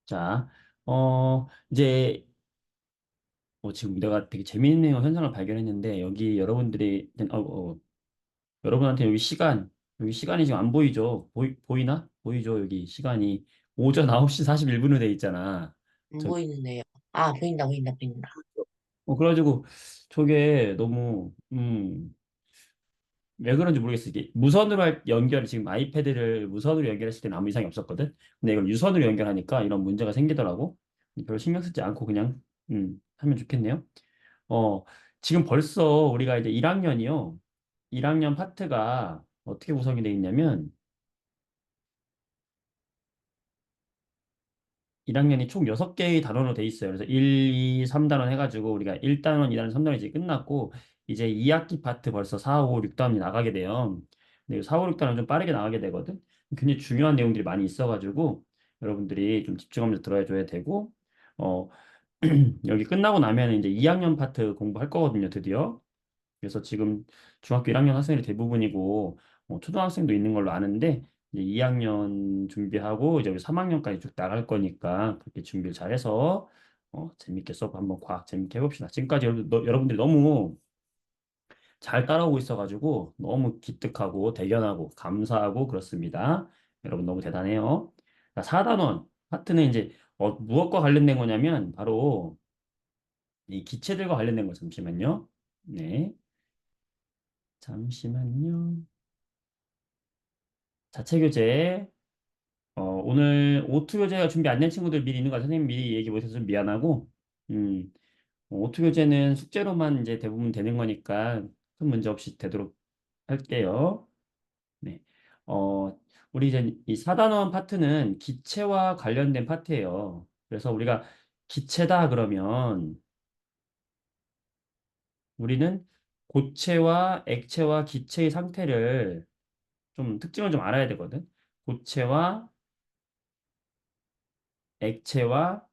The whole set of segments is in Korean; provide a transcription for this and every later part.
자, 이제 지금 내가 되게 재미있는 현상을 발견했는데 여기 여러분들이 여러분한테 여기 시간이 지금 안 보이죠? 보이나? 보이죠? 여기 시간이 오전 9시 41분으로 돼 있잖아. 안 저, 보이는데요. 아, 보인다, 보인다, 보인다. 그래가지고 저게 너무 왜 그런지 모르겠어. 이게 무선으로 지금 아이패드를 무선으로 연결했을 때는 아무 이상이 없었거든. 근데 이걸 유선으로 연결하니까 이런 문제가 생기더라고. 별로 신경 쓰지 않고 그냥 하면 좋겠네요. 어, 지금 벌써 우리가 이제 1학년이요. 1학년 파트가 어떻게 구성이 돼 있냐면 1학년이 총 6개의 단원으로 돼 있어요. 그래서 1, 2, 3단원 해가지고 우리가 1단원, 2단원, 3단원이 이제 끝났고 이제 2학기 파트 벌써 4, 5, 6단원이 나가게 돼요. 근데 4, 5, 6단원 좀 빠르게 나가게 되거든. 굉장히 중요한 내용들이 많이 있어가지고 여러분들이 좀 집중하면서 들어줘야 되고 어, 여기 끝나고 나면 이제 2학년 파트 공부할 거거든요, 드디어. 그래서 지금 중학교 1학년 학생들이 대부분이고 초등학생도 있는 걸로 아는데 이제 2학년 준비하고 이제 우리 3학년까지 쭉 나갈 거니까 그렇게 준비를 잘해서 재밌게 수업 한번 과학 재밌게 해봅시다. 지금까지 여러분들이 너무 잘 따라오고 있어가지고 너무 기특하고 대견하고 감사하고 그렇습니다. 여러분 너무 대단해요. 자, 4단원 파트는 이제 무엇과 관련된 거냐면 바로 이 기체들과 관련된 거 잠시만요. 네, 잠시만요. 자체 교재. 오늘 오투 교재가 준비 안 된 친구들 미리 있는 거 선생님 미리 얘기 못해서 좀 미안하고, 음, 오투 교재는 숙제로만 이제 대부분 되는 거니까 큰 문제 없이 되도록 할게요. 네. 어, 우리 이제 이 4단원 파트는 기체와 관련된 파트예요. 그래서 우리가 기체다 그러면 우리는 고체와 액체와 기체의 상태를 좀 특징을 좀 알아야 되거든. 고체와 액체와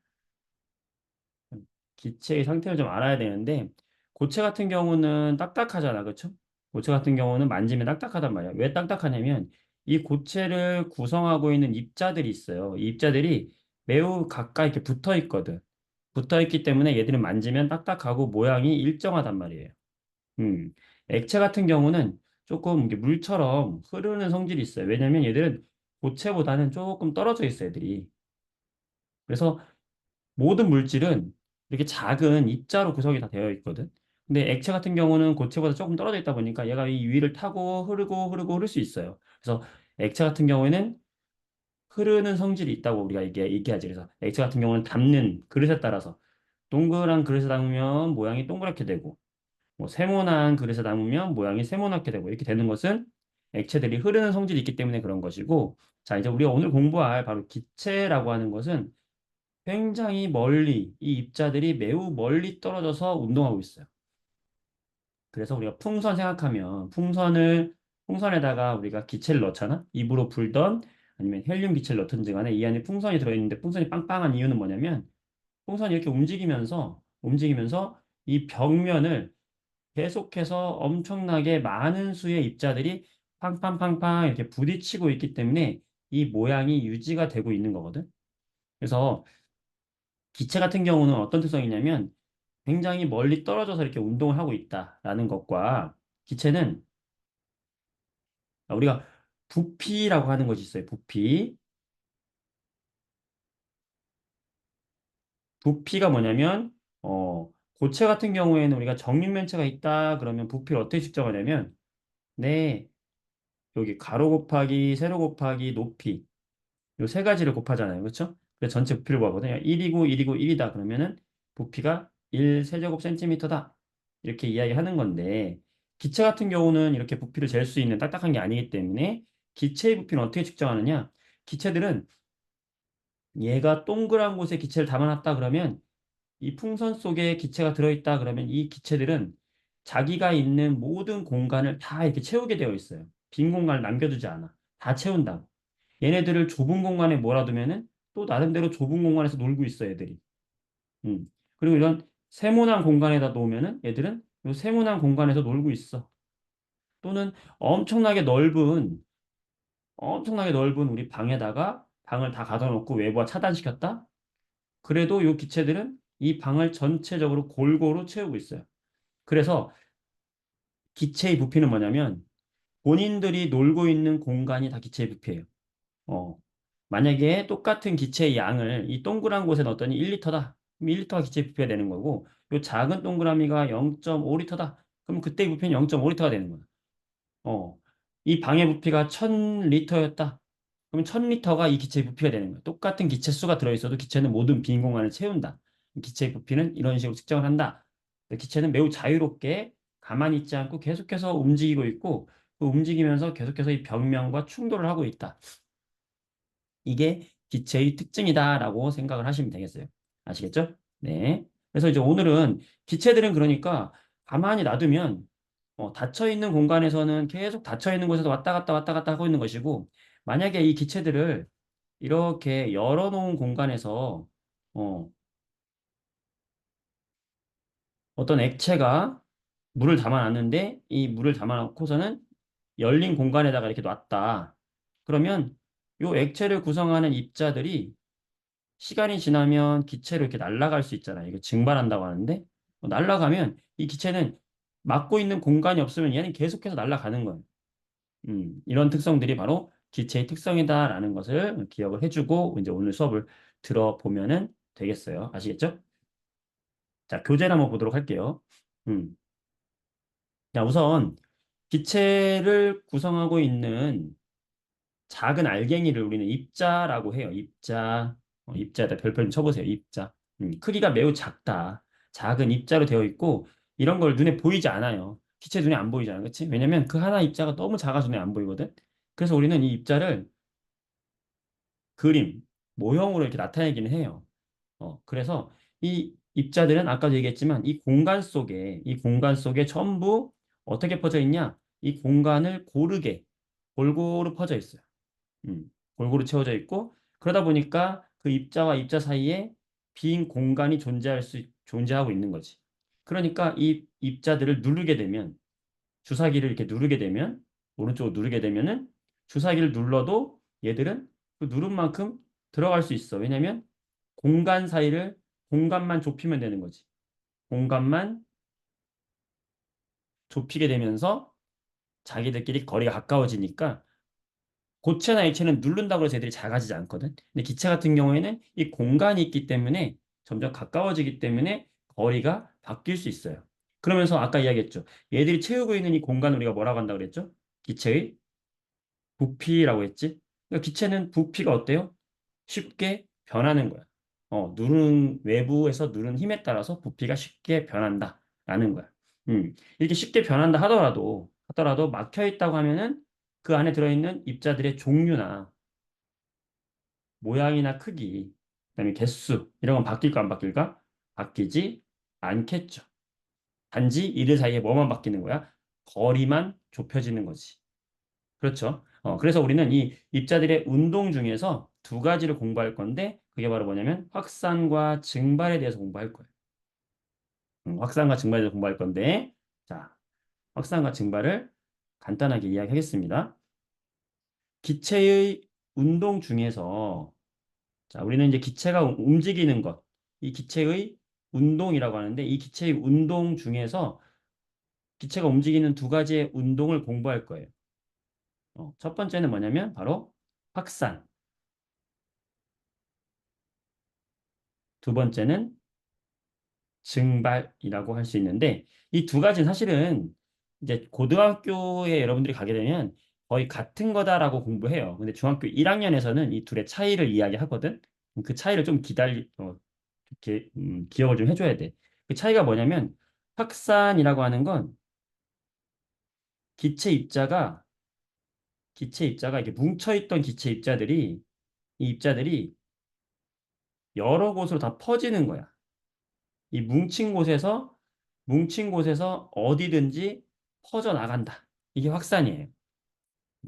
기체의 상태를 좀 알아야 되는데 고체 같은 경우는 딱딱하잖아, 그렇죠? 고체 같은 경우는 만지면 딱딱하단 말이야. 왜 딱딱하냐면 이 고체를 구성하고 있는 입자들이 있어요. 이 입자들이 매우 가까이 이렇게 붙어 있거든. 붙어 있기 때문에 얘들은 만지면 딱딱하고 모양이 일정하단 말이에요. 음. 액체 같은 경우는 조금 이게 물처럼 흐르는 성질이 있어요. 왜냐면 얘들은 고체보다는 조금 떨어져 있어, 애들이. 그래서 모든 물질은 이렇게 작은 입자로 구성이 다 되어 있거든. 근데 액체 같은 경우는 고체보다 조금 떨어져 있다 보니까 얘가 이 위를 타고 흐르고 흐를 수 있어요. 그래서 액체 같은 경우에는 흐르는 성질이 있다고 우리가 얘기하지. 그래서 액체 같은 경우는 담는 그릇에 따라서 동그란 그릇에 담으면 모양이 동그랗게 되고 뭐 세모난 그릇에 담으면 모양이 세모나게 되고 이렇게 되는 것은 액체들이 흐르는 성질이 있기 때문에 그런 것이고 자 이제 우리가 오늘 공부할 바로 기체라고 하는 것은 굉장히 멀리, 이 입자들이 매우 멀리 떨어져서 운동하고 있어요. 그래서 우리가 풍선 생각하면 풍선에다가 우리가 기체를 넣잖아? 입으로 불던 아니면 헬륨 기체를 넣든지 간에 이 안에 풍선이 들어있는데 풍선이 빵빵한 이유는 뭐냐면 풍선이 이렇게 움직이면서 이 벽면을 계속해서 엄청나게 많은 수의 입자들이 팡팡팡팡 이렇게 부딪히고 있기 때문에 이 모양이 유지가 되고 있는 거거든. 그래서 기체 같은 경우는 어떤 특성이냐면 굉장히 멀리 떨어져서 이렇게 운동을 하고 있다라는 것과 기체는 우리가 부피라고 하는 것이 있어요. 부피. 부피가 뭐냐면 고체 같은 경우에는 우리가 정육면체가 있다 그러면 부피를 어떻게 측정하냐면 네, 여기 가로 곱하기 세로 곱하기 높이 요 세 가지를 곱하잖아요. 그렇죠? 그래서 전체 부피를 구하거든요. 1이고 1이다 그러면은 부피가 1 세제곱 센티미터다. 이렇게 이야기하는 건데 기체 같은 경우는 이렇게 부피를 잴 수 있는 딱딱한 게 아니기 때문에 기체의 부피는 어떻게 측정하느냐? 기체들은 얘가 동그란 곳에 기체를 담아놨다 그러면 이 풍선 속에 기체가 들어있다 그러면 이 기체들은 자기가 있는 모든 공간을 다 이렇게 채우게 되어 있어요. 빈 공간을 남겨두지 않아. 다 채운다고. 얘네들을 좁은 공간에 몰아두면은 또 나름대로 좁은 공간에서 놀고 있어, 얘들이. 그리고 이런 세모난 공간에다 놓으면은 얘들은 이 세모난 공간에서 놀고 있어. 또는 엄청나게 넓은 우리 방에다가 방을 다 가둬놓고 외부와 차단시켰다? 그래도 이 기체들은 이 방을 전체적으로 골고루 채우고 있어요. 그래서 기체의 부피는 뭐냐면 본인들이 놀고 있는 공간이 다 기체의 부피예요. 어, 만약에 똑같은 기체의 양을 이 동그란 곳에 넣었더니 1리터다. 그럼 1리터가 기체의 부피가 되는 거고, 이 작은 동그라미가 0.5리터다. 그럼 그때 부피는 0.5리터가 되는 거야. 어, 이 방의 부피가 1000리터였다. 그럼 1000리터가 이 기체의 부피가 되는 거야. 똑같은 기체 수가 들어있어도 기체는 모든 빈 공간을 채운다. 기체의 부피는 이런 식으로 측정을 한다. 기체는 매우 자유롭게 가만히 있지 않고 계속해서 움직이고 있고, 그 움직이면서 계속해서 이 벽면과 충돌을 하고 있다. 이게 기체의 특징이다라고 생각을 하시면 되겠어요. 아시겠죠? 네. 그래서 이제 오늘은 기체들은 그러니까 가만히 놔두면 닫혀 있는 공간에서는 계속 닫혀 있는 곳에서 왔다 갔다 하고 있는 것이고, 만약에 이 기체들을 이렇게 열어놓은 공간에서 어, 어떤 액체가 물을 담아놨는데 이 물을 담아놓고서는 열린 공간에다가 이렇게 놨다. 그러면 이 액체를 구성하는 입자들이 시간이 지나면 기체로 이렇게 날아갈 수 있잖아요. 이거 증발한다고 하는데 날아가면 이 기체는 막고 있는 공간이 없으면 얘는 계속해서 날아가는 거예요. 이런 특성들이 바로 기체의 특성이다라는 것을 기억을 해주고 이제 오늘 수업을 들어보면은 되겠어요. 아시겠죠? 자, 교재를 한번 보도록 할게요. 음. 자, 우선 기체를 구성하고 있는 작은 알갱이를 우리는 입자라고 해요. 입자. 입자에다 별표 좀 쳐보세요. 입자. 크기가 매우 작다. 작은 입자로 되어 있고 이런 걸 눈에 보이지 않아요. 기체 눈에 안 보이잖아. 그렇지? 왜냐면 그 하나 입자가 너무 작아서 눈에 안 보이거든. 그래서 우리는 이 입자를 그림, 모형으로 이렇게 나타내기는 해요. 그래서 이 입자들은 아까도 얘기했지만 이 공간 속에 전부 어떻게 퍼져 있냐? 이 공간을 고르게 골고루 퍼져 있어요. 골고루 채워져 있고 그러다 보니까 그 입자와 입자 사이에 빈 공간이 존재하고 있는 거지. 그러니까 이 입자들을 누르게 되면 주사기를 이렇게 누르게 되면 오른쪽으로 누르게 되면은 주사기를 눌러도 얘들은 그 누른 만큼 들어갈 수 있어. 왜냐면 공간 사이를 공간만 좁히면 되는 거지. 공간만 좁히게 되면서 자기들끼리 거리가 가까워지니까 고체나 액체는 누른다고 해서 애들이 작아지지 않거든. 근데 기체 같은 경우에는 이 공간이 있기 때문에 점점 가까워지기 때문에 거리가 바뀔 수 있어요. 그러면서 아까 이야기했죠. 얘들이 채우고 있는 이 공간을 우리가 뭐라고 한다고 그랬죠? 기체의 부피라고 했지. 그러니까 기체는 부피가 어때요? 쉽게 변하는 거야. 외부에서 누른 힘에 따라서 부피가 쉽게 변한다라는 거야. 이렇게 쉽게 변한다 하더라도 막혀 있다고 하면은 그 안에 들어있는 입자들의 종류나 모양이나 크기, 그다음에 개수 이런 건 바뀔까 안 바뀔까? 바뀌지 않겠죠. 단지 이들 사이에 뭐만 바뀌는 거야? 거리만 좁혀지는 거지. 그렇죠. 그래서 우리는 이 입자들의 운동 중에서 두 가지를 공부할 건데 그게 바로 뭐냐면 확산과 증발에 대해서 공부할 거예요. 확산과 증발에 대해서 공부할 건데 자, 확산과 증발을 간단하게 이야기하겠습니다. 기체의 운동 중에서 자, 우리는 이제 기체가 움직이는 것, 이 기체의 운동이라고 하는데 이 기체의 운동 중에서 기체가 움직이는 두 가지의 운동을 공부할 거예요. 첫 번째는 뭐냐면 바로 확산, 두 번째는 증발이라고 할 수 있는데 이 두 가지는 사실은 이제 고등학교에 여러분들이 가게 되면 거의 같은 거다라고 공부해요. 근데 중학교 1학년에서는 이 둘의 차이를 이야기하거든. 그 차이를 좀 이렇게 기억을 좀 해줘야 돼. 그 차이가 뭐냐면 확산이라고 하는 건 기체 입자가 이렇게 뭉쳐있던 기체 입자들이 이 입자들이 여러 곳으로 다 퍼지는 거야. 이 뭉친 곳에서 어디든지 퍼져 나간다. 이게 확산이에요.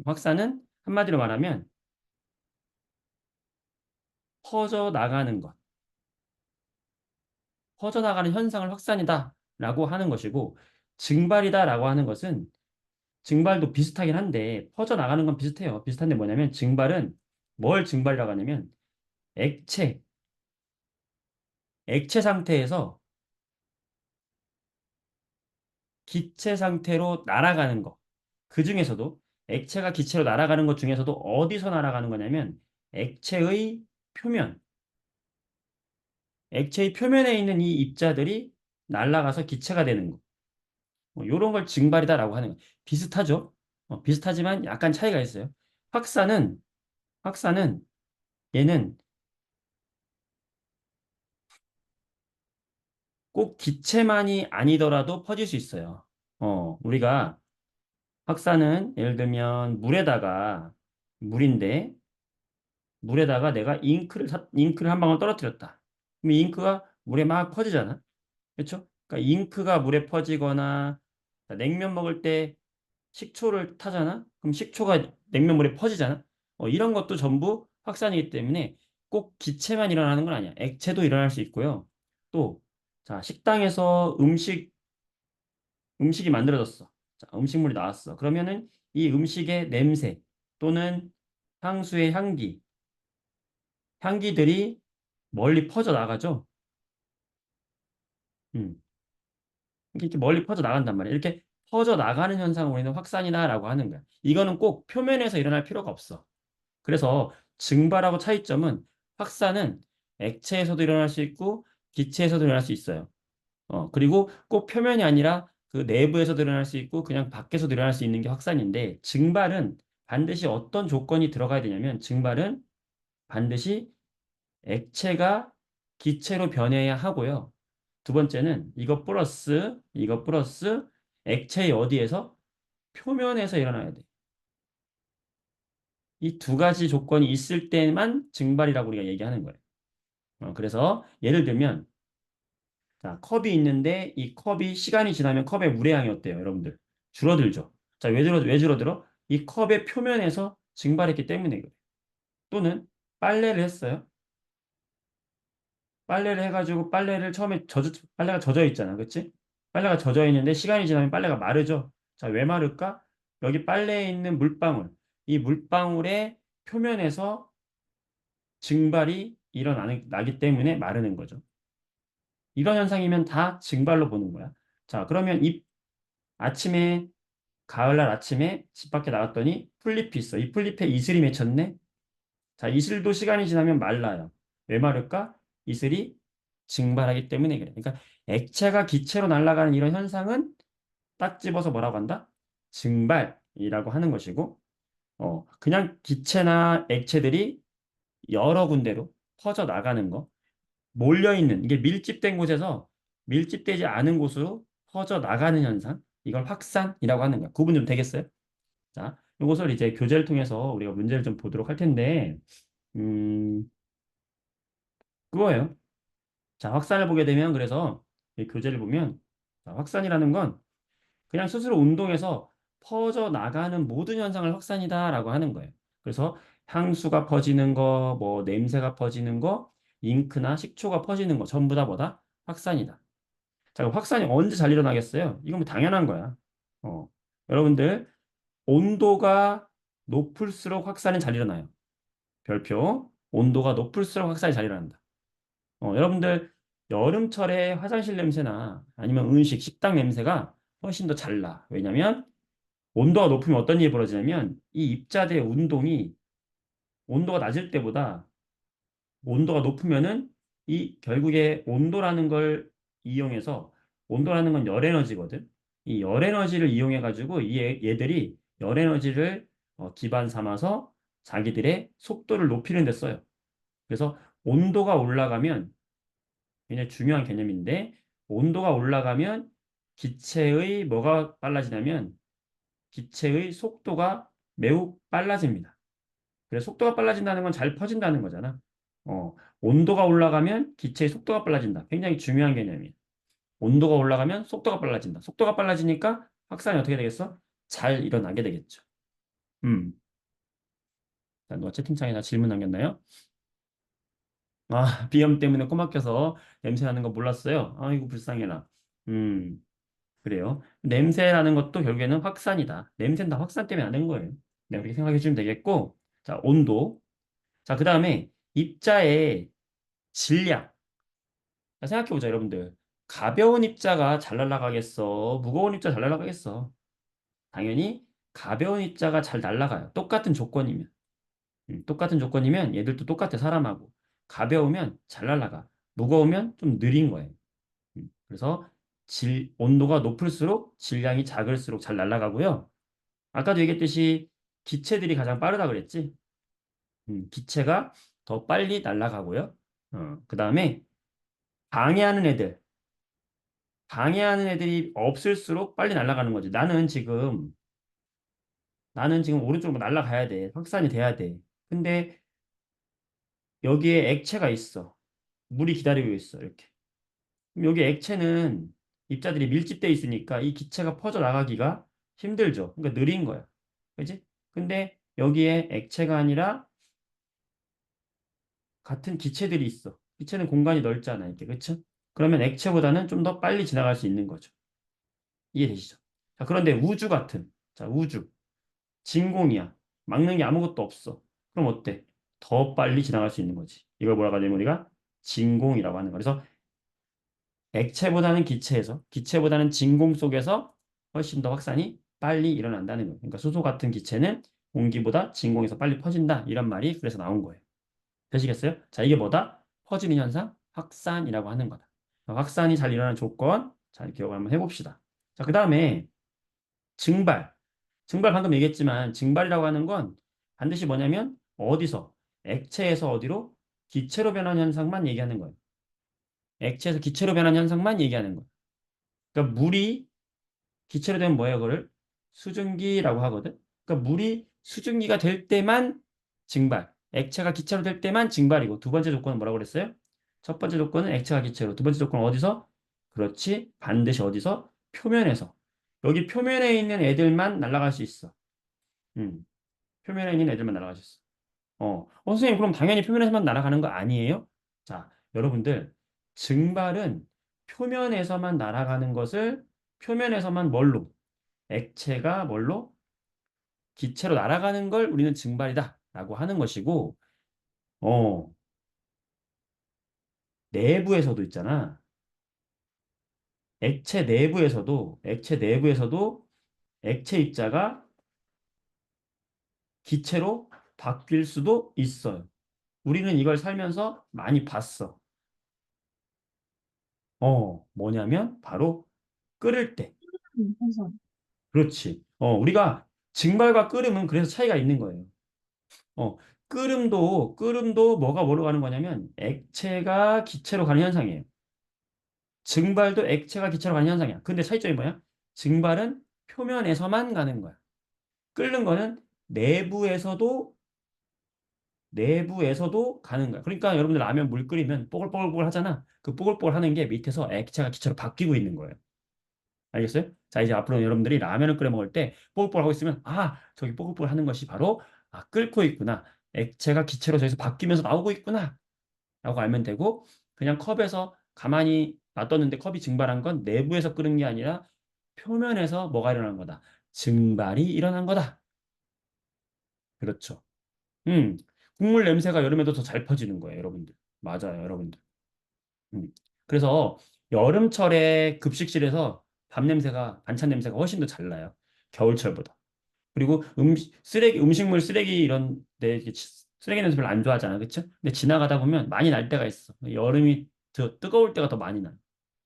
확산은 한마디로 말하면 퍼져 나가는 것, 퍼져 나가는 현상을 확산이다라고 하는 것이고 증발이다라고 하는 것은 증발도 비슷하긴 한데 퍼져 나가는 건 비슷해요. 비슷한데 뭐냐면 증발은 뭘 증발이라고 하냐면 액체, 액체 상태에서 기체 상태로 날아가는 거. 그 중에서도 액체가 기체로 날아가는 것 중에서도 어디서 날아가는 거냐면 액체의 표면, 액체의 표면에 있는 이 입자들이 날아가서 기체가 되는 거. 이런 걸 증발이다라고 하는 거. 비슷하죠? 비슷하지만 약간 차이가 있어요. 확산은 확산은 얘는 꼭 기체만이 아니더라도 퍼질 수 있어요. 우리가 확산은 예를 들면 물인데 물에다가 내가 잉크를 한 방울 떨어뜨렸다. 그럼 이 잉크가 물에 막 퍼지잖아. 그렇죠? 그러니까 잉크가 물에 퍼지거나 자, 냉면 먹을 때 식초를 타잖아. 그럼 식초가 냉면 물에 퍼지잖아. 이런 것도 전부 확산이기 때문에 꼭 기체만 일어나는 건 아니야. 액체도 일어날 수 있고요. 또 자, 식당에서 음식이 만들어졌어. 자, 음식물이 나왔어. 그러면은 이 음식의 냄새 또는 향수의 향기들이 멀리 퍼져 나가죠. 음. 이렇게 멀리 퍼져 나간단 말이야. 이렇게 퍼져 나가는 현상을 우리는 확산이다라고 하는 거야. 이거는 꼭 표면에서 일어날 필요가 없어. 그래서 증발하고 차이점은 확산은 액체에서도 일어날 수 있고 기체에서도 일어날 수 있어요. 그리고 꼭 표면이 아니라 그 내부에서도 일어날 수 있고 그냥 밖에서도 일어날 수 있는 게 확산인데 증발은 반드시 어떤 조건이 들어가야 되냐면 증발은 반드시 액체가 기체로 변해야 하고요. 두 번째는 이거 플러스 액체의 어디에서? 표면에서 일어나야 돼. 이 두 가지 조건이 있을 때만 증발이라고 우리가 얘기하는 거예요. 그래서 예를 들면 자, 컵이 있는데 이 컵이 시간이 지나면 컵의 물의 양이 어때요, 여러분들? 줄어들죠. 자, 왜 줄어들어? 이 컵의 표면에서 증발했기 때문에 그래요. 또는 빨래를 했어요. 빨래를 해가지고 빨래가 젖어 있잖아. 그치? 빨래가 젖어 있는데 시간이 지나면 빨래가 마르죠. 자, 왜 마를까? 여기 빨래에 있는 물방울. 이 물방울의 표면에서 나기 때문에 마르는 거죠. 이런 현상이면 다 증발로 보는 거야. 자, 그러면 아침에, 가을날 아침에 집 밖에 나갔더니 풀잎이 있어. 이 풀잎에 이슬이 맺혔네? 자, 이슬도 시간이 지나면 말라요. 왜 마를까? 이슬이 증발하기 때문에 그래. 그러니까 액체가 기체로 날아가는 이런 현상은 딱 집어서 뭐라고 한다? 증발이라고 하는 것이고, 그냥 기체나 액체들이 여러 군데로 퍼져 나가는 거, 몰려있는, 이게 밀집된 곳에서 밀집되지 않은 곳으로 퍼져 나가는 현상, 이걸 확산이라고 하는 거야. 구분 좀 되겠어요? 자, 이것을 이제 교재를 통해서 우리가 문제를 좀 보도록 할 텐데, 음, 그거예요. 자, 확산을 보게 되면 그래서 이 교재를 보면 자, 확산이라는 건 그냥 스스로 운동해서 퍼져 나가는 모든 현상을 확산이다라고 하는 거예요. 그래서 향수가 퍼지는 거, 뭐 냄새가 퍼지는 거, 잉크나 식초가 퍼지는 거 전부 다 뭐다? 확산이다. 자, 그럼 확산이 언제 잘 일어나겠어요? 이건 뭐 당연한 거야. 어, 여러분들 온도가 높을수록 확산이 잘 일어나요. 별표. 온도가 높을수록 확산이 잘 일어난다. 여러분들 여름철에 화장실 냄새나 아니면 식당 냄새가 훨씬 더 잘 나. 왜냐면 온도가 높으면 어떤 일이 벌어지냐면 이 입자들의 운동이 온도가 낮을 때보다 온도가 높으면은 이 결국에 온도라는 걸 이용해서 온도라는 건 열 에너지거든. 이 열 에너지를 이용해 가지고 얘들이 열 에너지를 기반 삼아서 자기들의 속도를 높이는 데 써요. 그래서 온도가 올라가면 굉장히 중요한 개념인데 온도가 올라가면 기체의 뭐가 빨라지냐면 기체의 속도가 매우 빨라집니다. 그래서 속도가 빨라진다는 건 잘 퍼진다는 거잖아. 온도가 올라가면 기체의 속도가 빨라진다. 굉장히 중요한 개념이에요. 온도가 올라가면 속도가 빨라진다. 속도가 빨라지니까 확산이 어떻게 되겠어? 잘 일어나게 되겠죠. 음. 자, 누가 채팅창에다 질문 남겼나요? 아, 비염 때문에 코 막혀서 냄새 나는 거 몰랐어요. 아이고, 불쌍해라. 음. 그래요. 냄새라는 것도 결국에는 확산이다. 냄새는 다 확산 때문에 나는 거예요. 네, 그렇게 생각해 주면 되겠고. 자, 온도. 자, 그 다음에 입자의 질량. 자, 생각해보자, 여러분들. 가벼운 입자가 잘 날아가겠어? 무거운 입자 잘 날아가겠어? 당연히 가벼운 입자가 잘 날아가요. 똑같은 조건이면. 똑같은 조건이면 얘들도 똑같아, 사람하고. 가벼우면 잘 날아가. 무거우면 좀 느린 거예요. 그래서 온도가 높을수록 질량이 작을수록 잘 날아가고요. 아까도 얘기했듯이 기체들이 가장 빠르다 그랬지? 기체가 더 빨리 날아가고요. 그 다음에 방해하는 애들. 방해하는 애들이 없을수록 빨리 날아가는 거지. 나는 지금 오른쪽으로 날아가야 돼. 확산이 돼야 돼. 근데 여기에 액체가 있어. 물이 기다리고 있어. 이렇게. 그럼 여기 액체는 입자들이 밀집돼 있으니까 이 기체가 퍼져 나가기가 힘들죠. 그러니까 느린 거야. 그지? 근데 여기에 액체가 아니라 같은 기체들이 있어. 기체는 공간이 넓잖아. 이렇게. 그쵸? 그러면 액체보다는 좀 더 빨리 지나갈 수 있는 거죠. 이해되시죠? 자, 그런데 자, 우주. 진공이야. 막는 게 아무것도 없어. 그럼 어때? 더 빨리 지나갈 수 있는 거지. 이걸 뭐라고 하냐면 우리가 진공이라고 하는 거. 그래서 액체보다는 기체보다는 진공 속에서 훨씬 더 확산이 빨리 일어난다는 거예요. 그러니까 수소 같은 기체는 공기보다 진공에서 빨리 퍼진다. 이런 말이 그래서 나온 거예요. 되시겠어요? 자, 이게 뭐다? 퍼지는 현상, 확산이라고 하는 거다. 확산이 잘 일어나는 조건, 잘 기억을 한번 해봅시다. 자, 그 다음에 증발. 증발 방금 얘기했지만 증발이라고 하는 건 반드시 뭐냐면 어디서? 액체에서 어디로? 기체로 변하는 현상만 얘기하는 거예요. 액체에서 기체로 변하는 현상만 얘기하는 거예요. 그러니까 물이 기체로 되면 뭐예요? 그거를 수증기라고 하거든. 그러니까 물이 수증기가 될 때만 증발, 액체가 기체로 될 때만 증발이고 두 번째 조건은 뭐라고 그랬어요? 첫 번째 조건은 액체가 기체로, 두 번째 조건은 어디서? 그렇지, 반드시 어디서? 표면에서. 여기 표면에 있는 애들만 날아갈 수 있어. 음, 표면에 있는 애들만 날아갈 수 있어. 선생님, 그럼 당연히 표면에서만 날아가는 거 아니에요? 자, 여러분들, 증발은 표면에서만 날아가는 것을 표면에서만 뭘로? 액체가 뭘로? 기체로 날아가는 걸 우리는 증발이다 라고 하는 것이고, 어, 내부에서도 있잖아. 액체 내부에서도 액체 입자가 기체로 바뀔 수도 있어요. 우리는 이걸 살면서 많이 봤어. 뭐냐면 바로 끓을 때. 그래서 그렇지. 우리가 증발과 끓음은 그래서 차이가 있는 거예요. 어, 끓음도 뭐가 뭐로 가는 거냐면 액체가 기체로 가는 현상이에요. 증발도 액체가 기체로 가는 현상이야. 근데 차이점이 뭐야? 증발은 표면에서만 가는 거야. 끓는 거는 내부에서도 가는 거야. 그러니까 여러분들 라면 물 끓이면 뽀글뽀글뽀글 하잖아. 그 뽀글뽀글 하는 게 밑에서 액체가 기체로 바뀌고 있는 거예요. 알겠어요? 자, 이제 앞으로 여러분들이 라면을 끓여 먹을 때 뽀글뽀글 하고 있으면 저기 뽀글뽀글 하는 것이 바로 끓고 있구나. 액체가 기체로 저기서 바뀌면서 나오고 있구나. 라고 알면 되고 그냥 컵에서 가만히 놔뒀는데 컵이 증발한 건 내부에서 끓은 게 아니라 표면에서 뭐가 일어난 거다. 증발이 일어난 거다. 그렇죠. 음, 국물 냄새가 여름에도 더 잘 퍼지는 거예요, 여러분들. 맞아요, 여러분들. 음. 그래서 여름철에 급식실에서 밥 냄새가, 반찬 냄새가 훨씬 더 잘 나요. 겨울철보다. 그리고 음식물 쓰레기 이런 데 쓰레기 냄새 별로 안 좋아하잖아. 그쵸? 근데 지나가다 보면 많이 날 때가 있어. 여름이 더 뜨거울 때가 더 많이 나.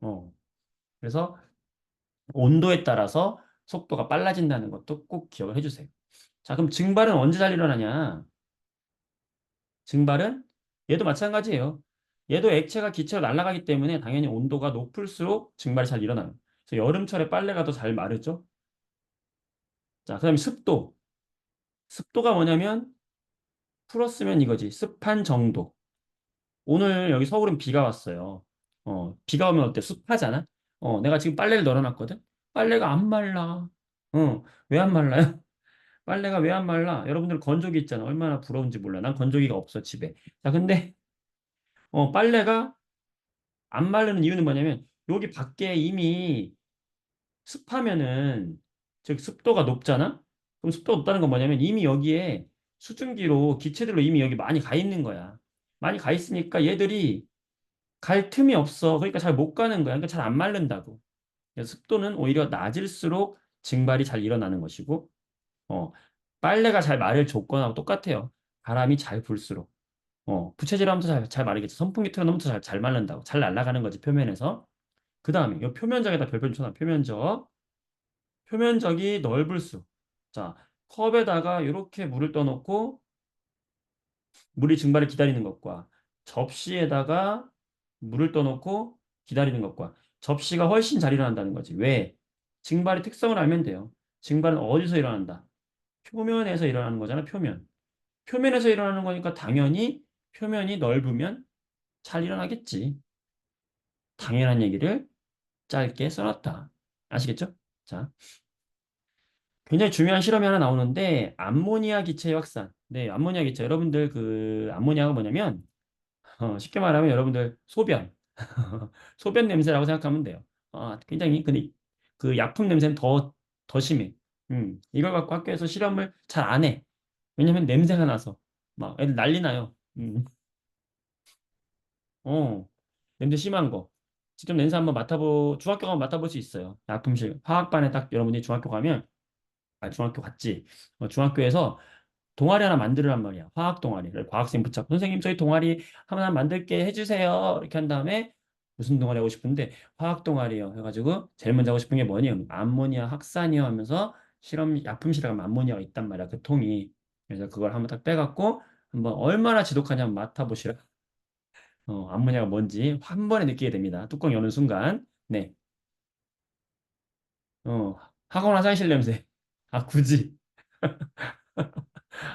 어. 그래서 온도에 따라서 속도가 빨라진다는 것도 꼭 기억을 해주세요. 자, 그럼 증발은 언제 잘 일어나냐? 증발은 얘도 마찬가지예요. 얘도 액체가 기체로 날아가기 때문에 당연히 온도가 높을수록 증발이 잘 일어나요. 그래서 여름철에 빨래가 더 잘 마르죠. 자, 그다음에 습도. 습도가 뭐냐면 풀었으면 이거지. 습한 정도. 오늘 여기 서울은 비가 왔어요. 비가 오면 어때? 습하잖아? 내가 지금 빨래를 널어놨거든? 빨래가 안 말라. 왜 안 말라요? 빨래가 왜 안 말라? 여러분들 건조기 있잖아. 얼마나 부러운지 몰라. 난 건조기가 없어, 집에. 자, 근데, 빨래가 안 마르는 이유는 뭐냐면, 여기 밖에 이미 습하면은, 즉, 습도가 높잖아? 그럼 습도가 높다는 건 뭐냐면, 이미 여기에 수증기로, 기체들로 이미 여기 많이 가 있는 거야. 많이 가 있으니까 얘들이 갈 틈이 없어. 그러니까 잘 못 가는 거야. 그러니까 잘 안 마른다고. 그래서 습도는 오히려 낮을수록 증발이 잘 일어나는 것이고, 어, 빨래가 잘 마를 조건하고 똑같아요. 바람이 잘 불수록. 부채질하면 잘 마르겠죠. 선풍기 틀어놓으면 잘 마른다고. 잘 날아가는 거지, 표면에서. 그 다음에, 이 표면적에다 별표 쳐놔. 표면적. 표면적이 넓을수록. 자, 컵에다가 이렇게 물을 떠놓고, 물이 증발을 기다리는 것과 접시에다가 물을 떠놓고 기다리는 것과 접시가 훨씬 잘 일어난다는 거지. 왜? 증발의 특성을 알면 돼요. 증발은 어디서 일어난다? 표면에서 일어나는 거잖아, 표면. 표면에서 일어나는 거니까 당연히 표면이 넓으면 잘 일어나겠지. 당연한 얘기를 짧게 써놨다. 아시겠죠? 자, 굉장히 중요한 실험이 하나 나오는데 암모니아 기체의 확산. 네, 암모니아 기체. 여러분들 그 암모니아가 뭐냐면 쉽게 말하면 여러분들 소변, 소변 냄새라고 생각하면 돼요. 굉장히 근데 그 약품 냄새는 더 심해. 이걸 갖고 학교에서 실험을 잘 안 해. 왜냐면 냄새가 나서 막 애들 난리 나요. 어, 냄새 심한 거. 직접 냄새 한번 중학교 가면 맡아볼 수 있어요. 약품실 화학반에 딱 여러분이 중학교 가면 중학교 갔지. 중학교에서 동아리 하나 만들으란 말이야. 화학 동아리를 과학생 붙잡고 선생님 저희 동아리 하나 만들게 해주세요. 이렇게 한 다음에 무슨 동아리 하고 싶은데 화학 동아리요. 해가지고 제일 먼저 하고 싶은 게 뭐니? 암모니아 확산이요 하면서 실험 약품실에 가면 암모니아가 있단 말이야. 그 통이. 그래서 그걸 한번 딱 빼갖고 한번 얼마나 지독하냐 한번 맡아보시라. 암모니아가 뭔지 한 번에 느끼게 됩니다. 뚜껑 여는 순간. 네. 학원 화장실 냄새. 굳이.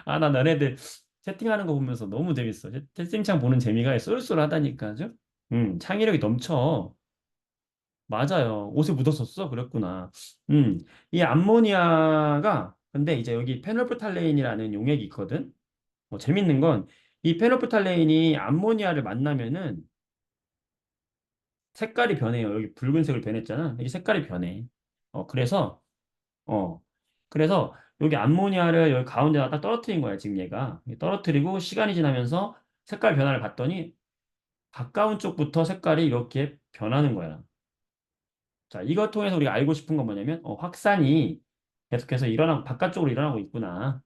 나 너네들 채팅하는 거 보면서 너무 재밌어. 채팅창 보는 재미가 쏠쏠하다니까죠. 창의력이 넘쳐. 맞아요. 옷에 묻었었어? 그랬구나. 이 암모니아가, 근데 이제 여기 페놀프탈레인이라는 용액이 있거든? 재밌는 건, 이 페놀프탈레인이 암모니아를 만나면은 색깔이 변해요. 여기 붉은색을 변했잖아. 여기 색깔이 변해. 어, 그래서, 어, 그래서 여기 암모니아를 여기 가운데다 딱 떨어뜨린 거야, 지금 얘가. 떨어뜨리고 시간이 지나면서 색깔 변화를 봤더니 가까운 쪽부터 색깔이 이렇게 변하는 거야. 자, 이것 통해서 우리가 알고 싶은 건 뭐냐면, 확산이 계속해서 바깥쪽으로 일어나고 있구나.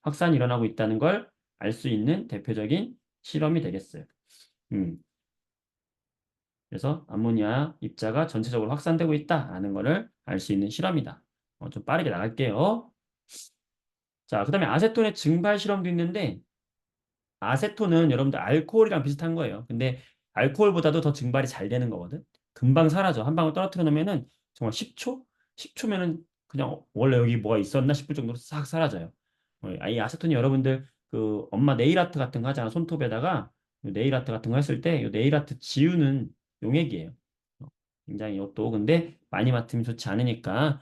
확산이 일어나고 있다는 걸 알 수 있는 대표적인 실험이 되겠어요. 음, 그래서 암모니아 입자가 전체적으로 확산되고 있다라는 거를 알 수 있는 실험이다. 좀 빠르게 나갈게요. 자, 그 다음에 아세톤의 증발 실험도 있는데, 아세톤은 여러분들 알코올이랑 비슷한 거예요. 근데 알코올보다도 더 증발이 잘 되는 거거든. 금방 사라져. 한 방울 떨어뜨려 놓으면은 정말 10초? 10초면은 그냥 원래 여기 뭐가 있었나 싶을 정도로 싹 사라져요. 이 아세톤이 여러분들 그 엄마 네일 아트 같은 거 하잖아. 손톱에다가 네일 아트 같은 거 했을 때 이 네일 아트 지우는 용액이에요. 어, 굉장히 이것도 근데 많이 맡으면 좋지 않으니까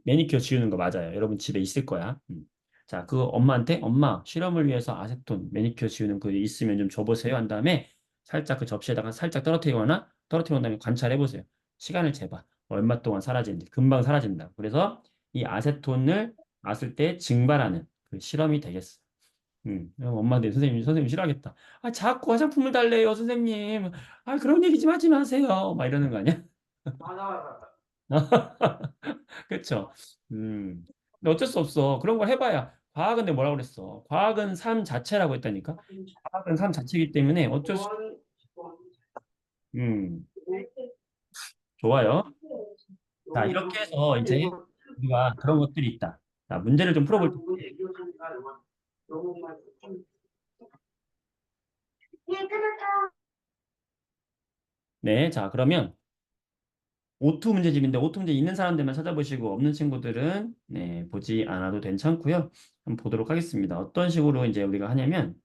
매니큐어 지우는 거 맞아요. 여러분 집에 있을 거야. 자, 그거 엄마한테 엄마 실험을 위해서 아세톤 매니큐어 지우는 거 있으면 좀 줘보세요. 한 다음에 살짝 그 접시에다가 살짝 떨어뜨리고 난 다음에 관찰해 보세요. 시간을 재봐. 얼마 동안 사라지는지 금방 사라진다. 그래서 이 아세톤을 놨을 때 증발하는 그 실험이 되겠어. 그럼 엄마한테 선생님 싫어하겠다. 자꾸 화장품을 달래요, 선생님. 그런 얘기 좀 하지 마세요. 막 이러는 거 아니야? 그쵸? 음. 근데 어쩔 수 없어. 그런 걸 해봐야. 과학은 내가 뭐라고 그랬어? 과학은 삶 자체라고 했다니까? 과학은 삶 자체이기 때문에 음, 좋아요. 자, 이렇게 해서 이제 우리가 그런 것들이 있다. 자, 문제를 좀 풀어볼 텐데. 네, 자, 그러면 오투 문제집인데 오투 문제 있는 사람들만 찾아보시고 없는 친구들은 네, 보지 않아도 괜찮고요. 한번 보도록 하겠습니다. 어떤 식으로 이제 우리가 하냐면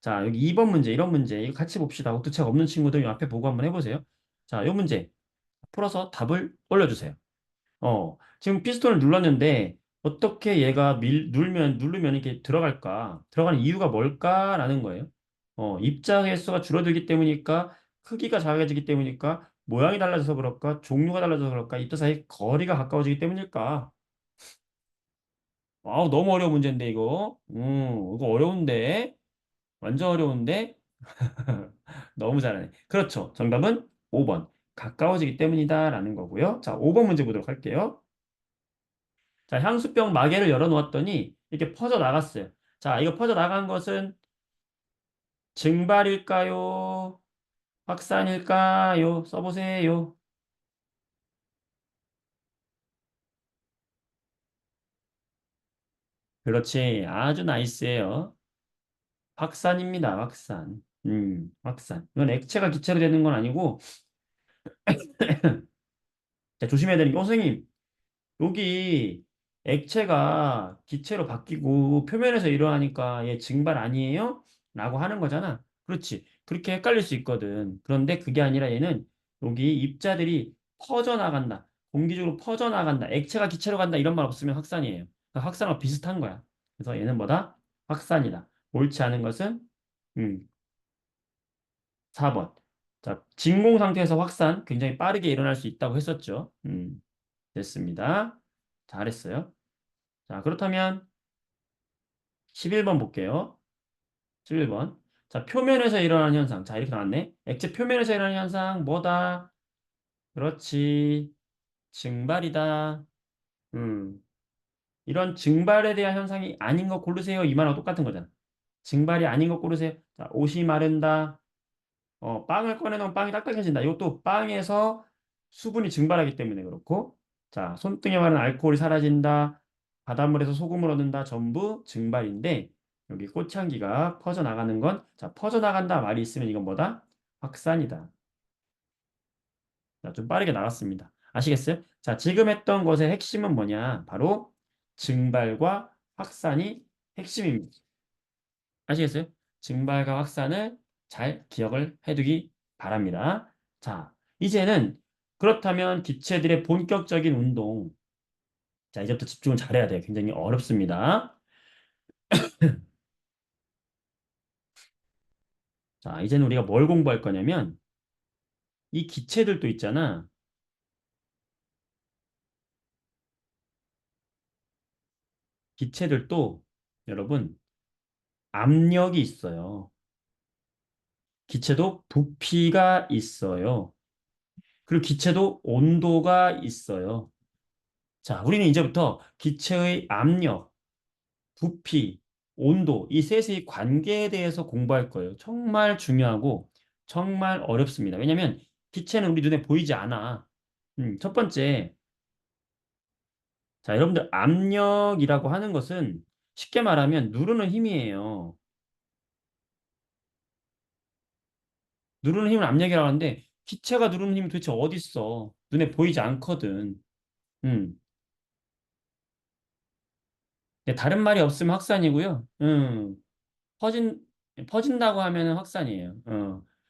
자, 여기 2번 문제, 이런 문제 이거 같이 봅시다. 오투책 없는 친구들 이 앞에 보고 한번 해보세요. 자, 이 문제 풀어서 답을 올려주세요. 지금 피스톤을 눌렀는데 어떻게 얘가 누르면 이렇게 들어갈까? 들어가는 이유가 뭘까라는 거예요. 입자 횟수가 줄어들기 때문일까? 크기가 작아지기 때문일까? 모양이 달라져서 그럴까? 종류가 달라져서 그럴까? 입자 사이 거리가 가까워지기 때문일까? 너무 어려운 문제인데 이거. 이거 어려운데. 완전 어려운데. 너무 잘하네. 그렇죠. 정답은 5번. 가까워지기 때문이다라는 거고요. 자, 5번 문제 보도록 할게요. 자, 향수병 마개를 열어놓았더니 이렇게 퍼져 나갔어요. 자, 이거 퍼져 나간 것은 증발일까요? 확산일까요? 써보세요. 그렇지. 아주 나이스예요. 확산입니다. 확산. 확산. 이건 액체가 기체로 되는 건 아니고, 자, 조심해야 되는 게, 선생님, 여기 액체가 기체로 바뀌고 표면에서 일어나니까 얘 증발 아니에요? 라고 하는 거잖아. 그렇지. 그렇게 헷갈릴 수 있거든. 그런데 그게 아니라 얘는 여기 입자들이 퍼져나간다. 공기적으로 퍼져나간다. 액체가 기체로 간다. 이런 말 없으면 확산이에요. 그러니까 확산과 비슷한 거야. 그래서 얘는 뭐다? 확산이다. 옳지 않은 것은 음, 4번. 자, 진공 상태에서 확산 굉장히 빠르게 일어날 수 있다고 했었죠. 됐습니다. 잘했어요. 자, 그렇다면 11번 볼게요. 11번. 자, 표면에서 일어나는 현상. 자, 이렇게 나왔네. 액체 표면에서 일어나는 현상, 뭐다? 그렇지. 증발이다. 음. 이런 증발에 대한 현상이 아닌 거 고르세요. 이 말하고 똑같은 거잖아. 증발이 아닌 거 고르세요. 자, 옷이 마른다. 빵을 꺼내놓으면 빵이 딱딱해진다. 이것도 빵에서 수분이 증발하기 때문에 그렇고, 자, 손등에 마른 알코올이 사라진다. 바닷물에서 소금을 얻는다. 전부 증발인데, 여기 꽃향기가 퍼져나가는 건, 자, 퍼져나간다 말이 있으면 이건 뭐다? 확산이다. 자, 좀 빠르게 나갔습니다. 아시겠어요? 자, 지금 했던 것의 핵심은 뭐냐? 바로 증발과 확산이 핵심입니다. 아시겠어요? 증발과 확산을 잘 기억을 해두기 바랍니다. 자, 이제는 그렇다면 기체들의 본격적인 운동. 자, 이제부터 집중을 잘해야 돼요. 굉장히 어렵습니다. 자, 이제는 우리가 뭘 공부할 거냐면 이 기체들도 있잖아. 기체들도 여러분 압력이 있어요. 기체도 부피가 있어요. 그리고 기체도 온도가 있어요. 자, 우리는 이제부터 기체의 압력, 부피, 온도, 이 셋의 관계에 대해서 공부할 거예요. 정말 중요하고 정말 어렵습니다. 왜냐하면 기체는 우리 눈에 보이지 않아. 첫 번째, 자, 여러분들 압력이라고 하는 것은 쉽게 말하면 누르는 힘이에요. 누르는 힘을 압력이라고 하는데 기체가 누르는 힘이 도대체 어디 있어? 눈에 보이지 않거든. 음. 근데 다른 말이 없으면 확산이고요. 퍼진, 퍼진다고 하면 확산이에요.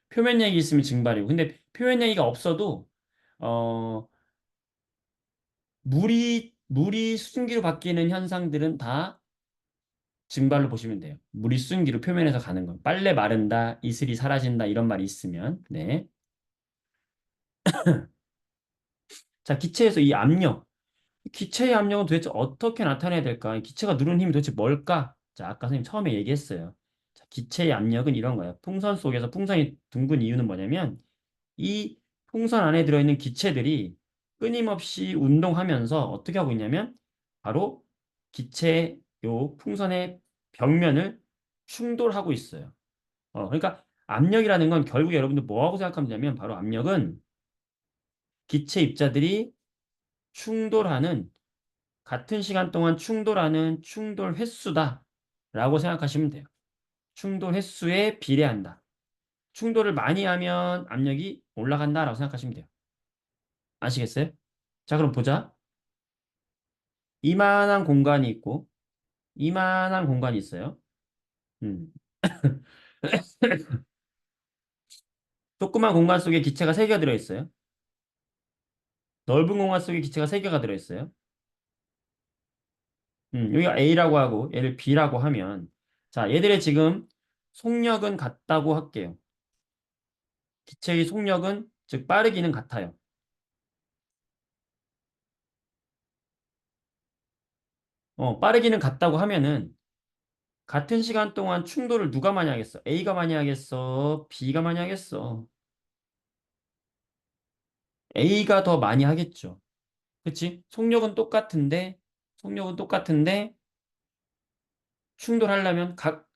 표면력이 있으면 증발이고. 근데 표면력이가 없어도, 어, 물이 수증기로 바뀌는 현상들은 다 증발로 보시면 돼요. 물이 수증기로 표면에서 가는 거. 빨래 마른다, 이슬이 사라진다, 이런 말이 있으면. 네. 자, 기체에서 이 압력. 기체의 압력은 도대체 어떻게 나타내야 될까? 이 기체가 누르는 힘이 도대체 뭘까? 자, 아까 선생님 처음에 얘기했어요. 자, 기체의 압력은 이런 거예요. 풍선 속에서 풍선이 둥근 이유는 뭐냐면, 이 풍선 안에 들어있는 기체들이 끊임없이 운동하면서 어떻게 하고 있냐면 바로 기체 요 풍선의 벽면을 충돌하고 있어요. 그러니까 압력이라는 건 결국에 여러분들 뭐하고 생각하면 되냐면 바로 압력은 기체 입자들이 충돌하는 같은 시간 동안 충돌하는 충돌 횟수다라고 생각하시면 돼요. 충돌 횟수에 비례한다. 충돌을 많이 하면 압력이 올라간다라고 생각하시면 돼요. 아시겠어요? 자, 그럼 보자. 이만한 공간이 있고, 이만한 공간이 있어요. 음. 조그만 공간 속에 기체가 3개가 들어있어요. 넓은 공간 속에 기체가 3개가 들어있어요. 여기가 A라고 하고, 얘를 B라고 하면, 자, 얘들의 지금 속력은 같다고 할게요. 기체의 속력은, 즉, 빠르기는 같아요. 빠르기는 같다고 하면은, 같은 시간 동안 충돌을 누가 많이 하겠어? A가 많이 하겠어? B가 많이 하겠어? A가 더 많이 하겠죠. 그치? 속력은 똑같은데 충돌하려면 각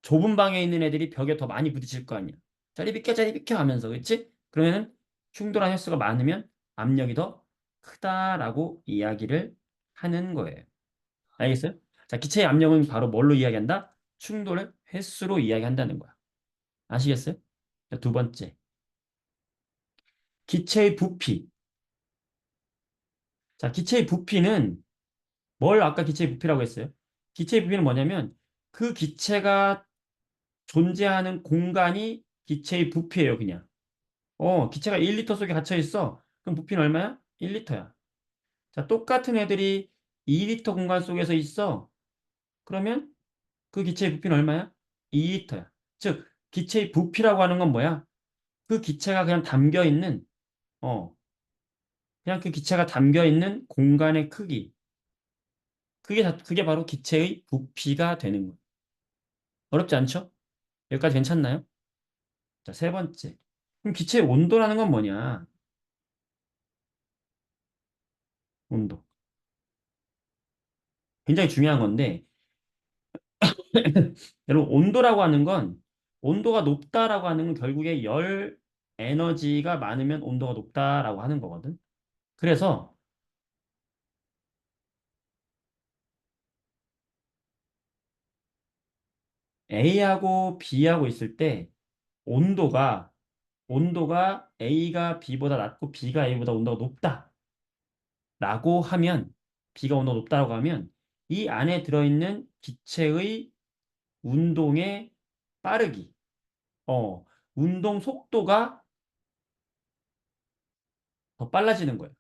좁은 방에 있는 애들이 벽에 더 많이 부딪힐 거 아니야. 자리 비켜 하면서, 그치? 그러면은 충돌한 횟수가 많으면 압력이 더 크다라고 이야기를 하는 거예요. 알겠어요? 자, 기체의 압력은 바로 뭘로 이야기한다? 충돌의 횟수로 이야기한다는 거야. 아시겠어요? 자, 두 번째. 기체의 부피. 자, 기체의 부피는 뭘 아까 기체의 부피라고 했어요? 기체의 부피는 뭐냐면 그 기체가 존재하는 공간이 기체의 부피예요, 그냥. 기체가 1리터 속에 갇혀 있어. 그럼 부피는 얼마야? 1리터야. 자, 똑같은 애들이 2리터 공간 속에서 있어. 그러면 그 기체의 부피는 얼마야? 2리터야. 즉, 기체의 부피라고 하는 건 뭐야? 그 기체가 그냥 담겨 있는, 어, 그냥 그 기체가 담겨 있는 공간의 크기. 그게 바로 기체의 부피가 되는 거예요. 어렵지 않죠? 여기까지 괜찮나요? 자, 세 번째. 그럼 기체의 온도라는 건 뭐냐? 온도. 굉장히 중요한 건데, 여러분, 온도라고 하는 건, 온도가 높다라고 하는 건 결국에 열 에너지가 많으면 온도가 높다라고 하는 거거든. 그래서 A하고 B하고 있을 때 온도가, 온도가 A가 B보다 낮고 B가 A보다 온도가 높다라고 하면, B가 온도가 높다라고 하면, 이 안에 들어있는 기체의 운동의 빠르기, 어, 운동 속도가 더 빨라지는 거예요.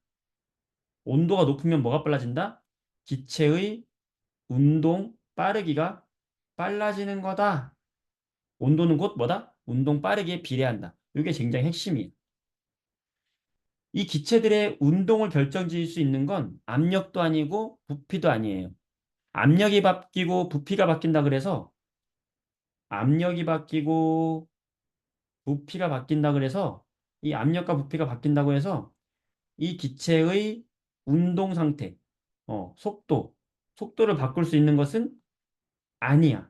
온도가 높으면 뭐가 빨라진다? 기체의 운동 빠르기가 빨라지는 거다. 온도는 곧 뭐다? 운동 빠르기에 비례한다. 이게 굉장히 핵심이에요. 이 기체들의 운동을 결정지을 수 있는 건 압력도 아니고 부피도 아니에요. 압력이 바뀌고 부피가 바뀐다 그래서 압력이 바뀌고 부피가 바뀐다 그래서 이 압력과 부피가 바뀐다고 해서 이 기체의 운동 상태, 속도를 바꿀 수 있는 것은 아니야.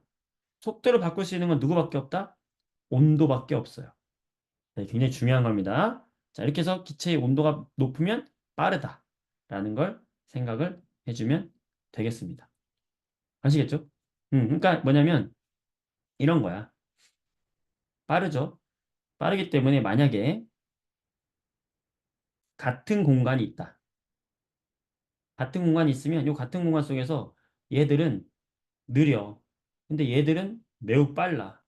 속도를 바꿀 수 있는 건 누구밖에 없다? 온도밖에 없어요. 네, 굉장히 중요한 겁니다. 자, 이렇게 해서 기체의 온도가 높으면 빠르다라는 걸 생각을 해주면 되겠습니다. 아시겠죠? 그러니까 뭐냐면 이런 거야. 빠르죠? 빠르기 때문에 만약에 같은 공간이 있다. 같은 공간이 있으면 이 같은 공간 속에서 얘들은 느려. 근데 얘들은 매우 빨라.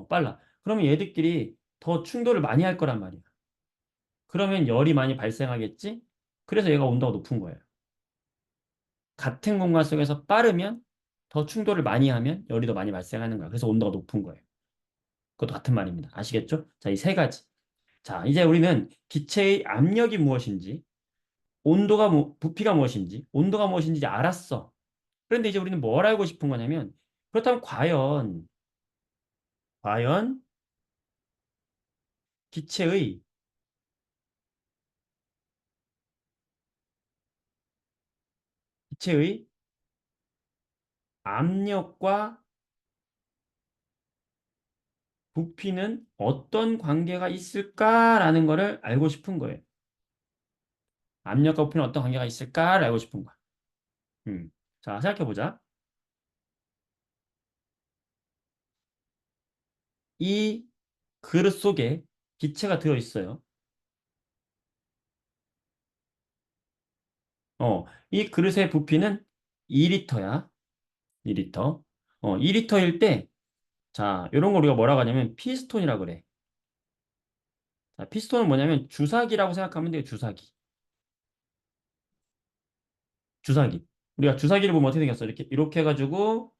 빨라. 그러면 얘들끼리 더 충돌을 많이 할 거란 말이야. 그러면 열이 많이 발생하겠지? 그래서 얘가 온도가 높은 거예요. 같은 공간 속에서 빠르면 더 충돌을 많이 하면 열이 더 많이 발생하는 거야. 그래서 온도가 높은 거예요. 그것도 같은 말입니다. 아시겠죠? 자, 이 세 가지. 자, 이제 우리는 기체의 압력이 무엇인지, 부피가 무엇인지, 온도가 무엇인지 이제 알았어. 그런데 이제 우리는 뭘 알고 싶은 거냐면, 그렇다면 과연 기체의, 기체의 압력과 부피는 어떤 관계가 있을까라는 거를 알고 싶은 거예요. 압력과 부피는 어떤 관계가 있을까를 알고 싶은 거야. 자, 생각해보자. 이 그릇 속에 기체가 들어있어요. 이 그릇의 부피는 2리터야. 2리터. 2리터일 때, 자, 이런 걸 우리가 뭐라고 하냐면 피스톤이라고 그래. 자, 피스톤은 뭐냐면 주사기라고 생각하면 돼요. 주사기. 주사기. 우리가 주사기를 보면 어떻게 생겼어? 이렇게 해가지고,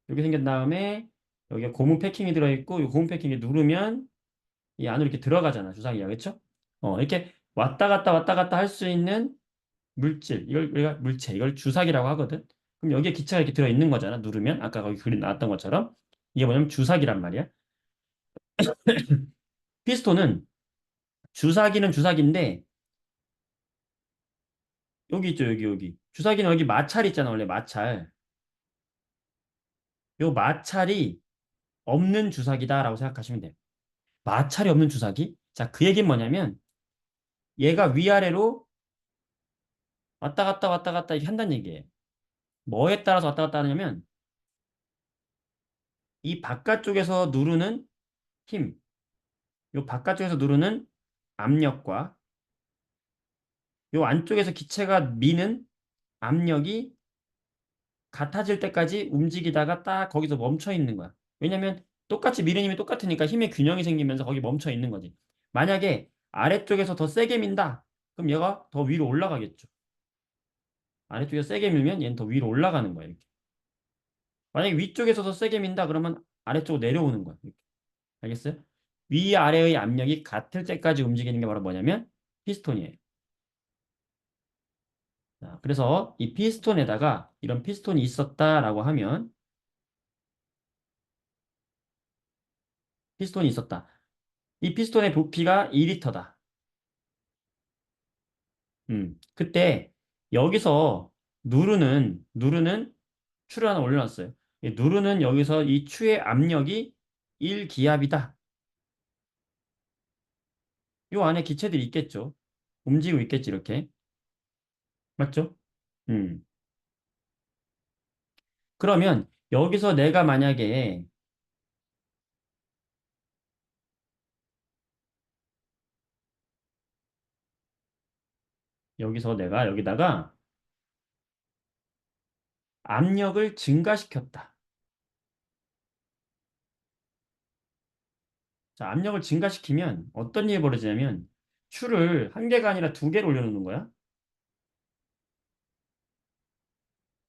이렇게 생긴 다음에, 여기에 고무 패킹이 들어있고, 이 고무 패킹이 누르면 이 안으로 이렇게 들어가잖아. 주사기가. 그렇죠? 이렇게 왔다 갔다 할 수 있는 물질, 이걸 우리가 물체, 이걸 주사기라고 하거든. 그럼 여기에 기체가 이렇게 들어있는 거잖아. 누르면 아까 거기 그림 나왔던 것처럼 이게 뭐냐면 주사기란 말이야. 피스톤은 주사기는 주사기인데 여기 있죠. 여기. 주사기는 여기 마찰 있잖아. 원래 마찰. 요 마찰이 없는 주사기다라고 생각하시면 돼요. 마찰이 없는 주사기? 자, 그 얘기는 뭐냐면 얘가 위아래로 왔다 갔다 이렇게 한다는 얘기예요. 뭐에 따라서 왔다 갔다 하냐면 이 바깥쪽에서 누르는 힘, 요 바깥쪽에서 누르는 압력과 요 안쪽에서 기체가 미는 압력이 같아질 때까지 움직이다가 딱 거기서 멈춰 있는 거야. 왜냐면 똑같이 미는 힘이 똑같으니까 힘의 균형이 생기면서 거기 멈춰 있는 거지. 만약에 아래쪽에서 더 세게 민다. 그럼 얘가 더 위로 올라가겠죠. 아래쪽에서 세게 밀면 얘는 더 위로 올라가는 거야. 이렇게. 만약에 위쪽에서 더 세게 민다. 그러면 아래쪽으로 내려오는 거야. 이렇게. 알겠어요? 위아래의 압력이 같을 때까지 움직이는 게 바로 뭐냐면 피스톤이에요. 자, 그래서 이 피스톤에다가 이런 피스톤이 있었다라고 하면 피스톤이 있었다. 이 피스톤의 부피가 2리터다. 그때 여기서 누르는 추를 하나 올려놨어요. 이 누르는 여기서 이 추의 압력이 1기압이다. 요 안에 기체들이 있겠죠. 움직이고 있겠지, 이렇게. 맞죠? 음. 그러면 여기서 내가 만약에 여기서 내가 여기다가 압력을 증가시켰다. 자, 압력을 증가시키면 어떤 일이 벌어지냐면 추를 한 개가 아니라 두 개를 올려놓는 거야.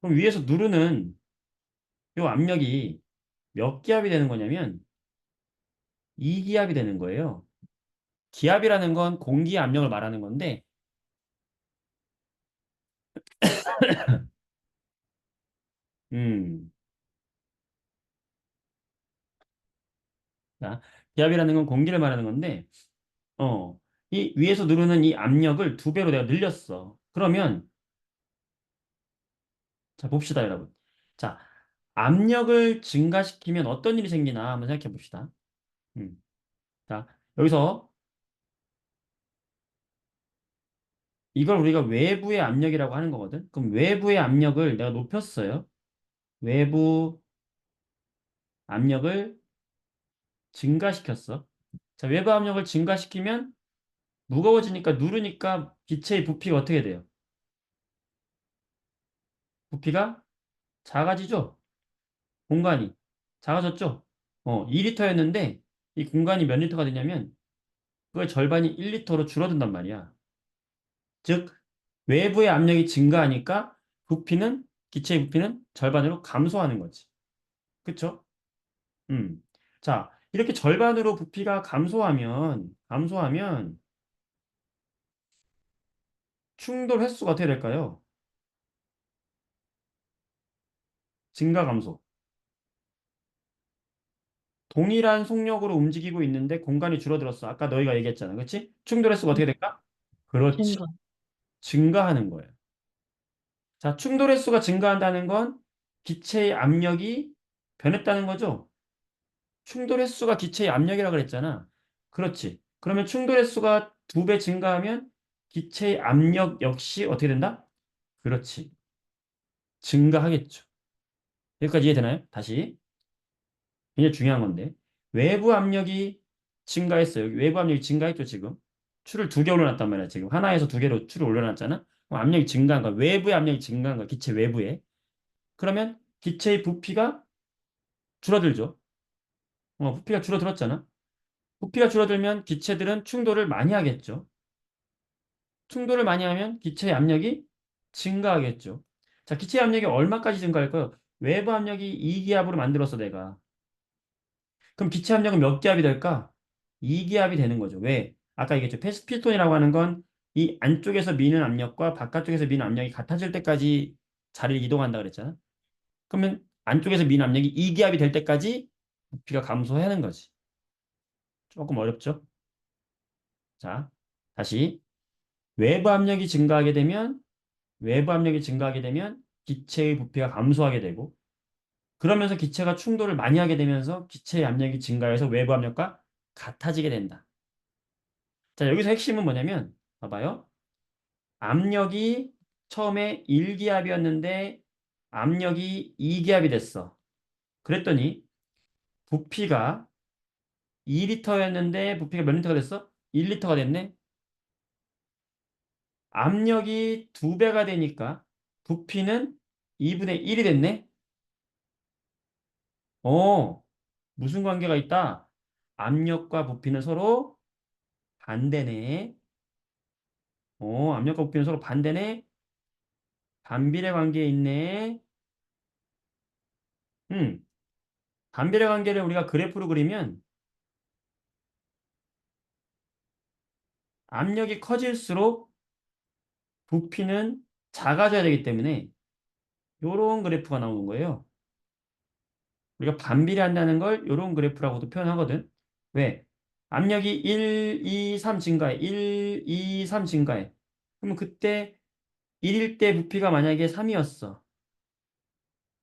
그럼 위에서 누르는 요 압력이 몇 기압이 되는 거냐면 2기압이 되는 거예요. 기압이라는 건 공기의 압력을 말하는 건데, 음, 자, 기압이라는 건 공기를 말하는 건데, 어, 이 위에서 누르는 이 압력을 두 배로 내가 늘렸어. 그러면, 자, 봅시다, 여러분. 자, 압력을 증가시키면 어떤 일이 생기나 한번 생각해 봅시다. 음, 자, 여기서 이걸 우리가 외부의 압력이라고 하는 거거든. 그럼 외부의 압력을 내가 높였어요. 외부 압력을 증가시켰어. 자, 외부 압력을 증가시키면 무거워지니까 누르니까 기체의 부피가 어떻게 돼요? 부피가 작아지죠? 공간이 작아졌죠? 2리터였는데 이 공간이 몇 리터가 되냐면 그의 절반이 1리터로 줄어든단 말이야. 즉 외부의 압력이 증가하니까 부피는 기체의 부피는 절반으로 감소하는 거지. 그쵸? 음. 자, 이렇게 절반으로 부피가 감소하면 충돌 횟수가 어떻게 될까요? 증가 감소. 동일한 속력으로 움직이고 있는데 공간이 줄어들었어. 아까 너희가 얘기했잖아. 그렇지? 충돌 횟수가 어떻게 될까? 그렇지. 증거. 증가하는 거예요. 자, 충돌 횟수가 증가한다는 건 기체의 압력이 변했다는 거죠. 충돌 횟수가 기체의 압력이라고 그랬잖아. 그렇지. 그러면 충돌 횟수가 두 배 증가하면 기체의 압력 역시 어떻게 된다? 그렇지. 증가하겠죠. 여기까지 이해되나요? 다시. 굉장히 중요한 건데. 외부 압력이 증가했어요. 외부 압력이 증가했죠, 지금. 추를 두 개 올려놨단 말이야, 지금. 하나에서 두 개로 추를 올려놨잖아. 그럼 압력이 증가한 거야. 외부의 압력이 증가한 거야, 기체 외부에. 그러면 기체의 부피가 줄어들죠. 부피가 줄어들었잖아. 부피가 줄어들면 기체들은 충돌을 많이 하겠죠. 충돌을 많이 하면 기체의 압력이 증가하겠죠. 자, 기체의 압력이 얼마까지 증가할까요? 외부 압력이 2기압으로 만들었어, 내가. 그럼 기체 압력은 몇 기압이 될까? 2기압이 되는 거죠. 왜? 아까 얘기했죠. 피스톤이라고 하는 건 이 안쪽에서 미는 압력과 바깥쪽에서 미는 압력이 같아질 때까지 자리를 이동한다 그랬잖아. 그러면 안쪽에서 민 압력이 2기압이 될 때까지 부피가 감소하는 거지. 조금 어렵죠? 자, 다시 외부 압력이 증가하게 되면 기체의 부피가 감소하게 되고 그러면서 기체가 충돌을 많이 하게 되면서 기체의 압력이 증가해서 외부 압력과 같아지게 된다. 자, 여기서 핵심은 뭐냐면 봐봐요. 압력이 처음에 1기압이었는데 압력이 2기압이 됐어. 그랬더니 부피가 2리터였는데 부피가 몇 리터가 됐어? 1리터가 됐네. 압력이 2배가 되니까 부피는 2분의 1이 됐네. 어, 무슨 관계가 있다? 압력과 부피는 서로 반대네. 압력과 부피는 서로 반대네. 반비례 관계에 있네. 음, 반비례 관계를 우리가 그래프로 그리면 압력이 커질수록 부피는 작아져야 되기 때문에 요런 그래프가 나오는 거예요. 우리가 반비례한다는 걸 요런 그래프라고도 표현하거든. 왜? 압력이 1, 2, 3 증가해. 1, 2, 3 증가해. 그러면 그때 1일 때 부피가 만약에 3이었어.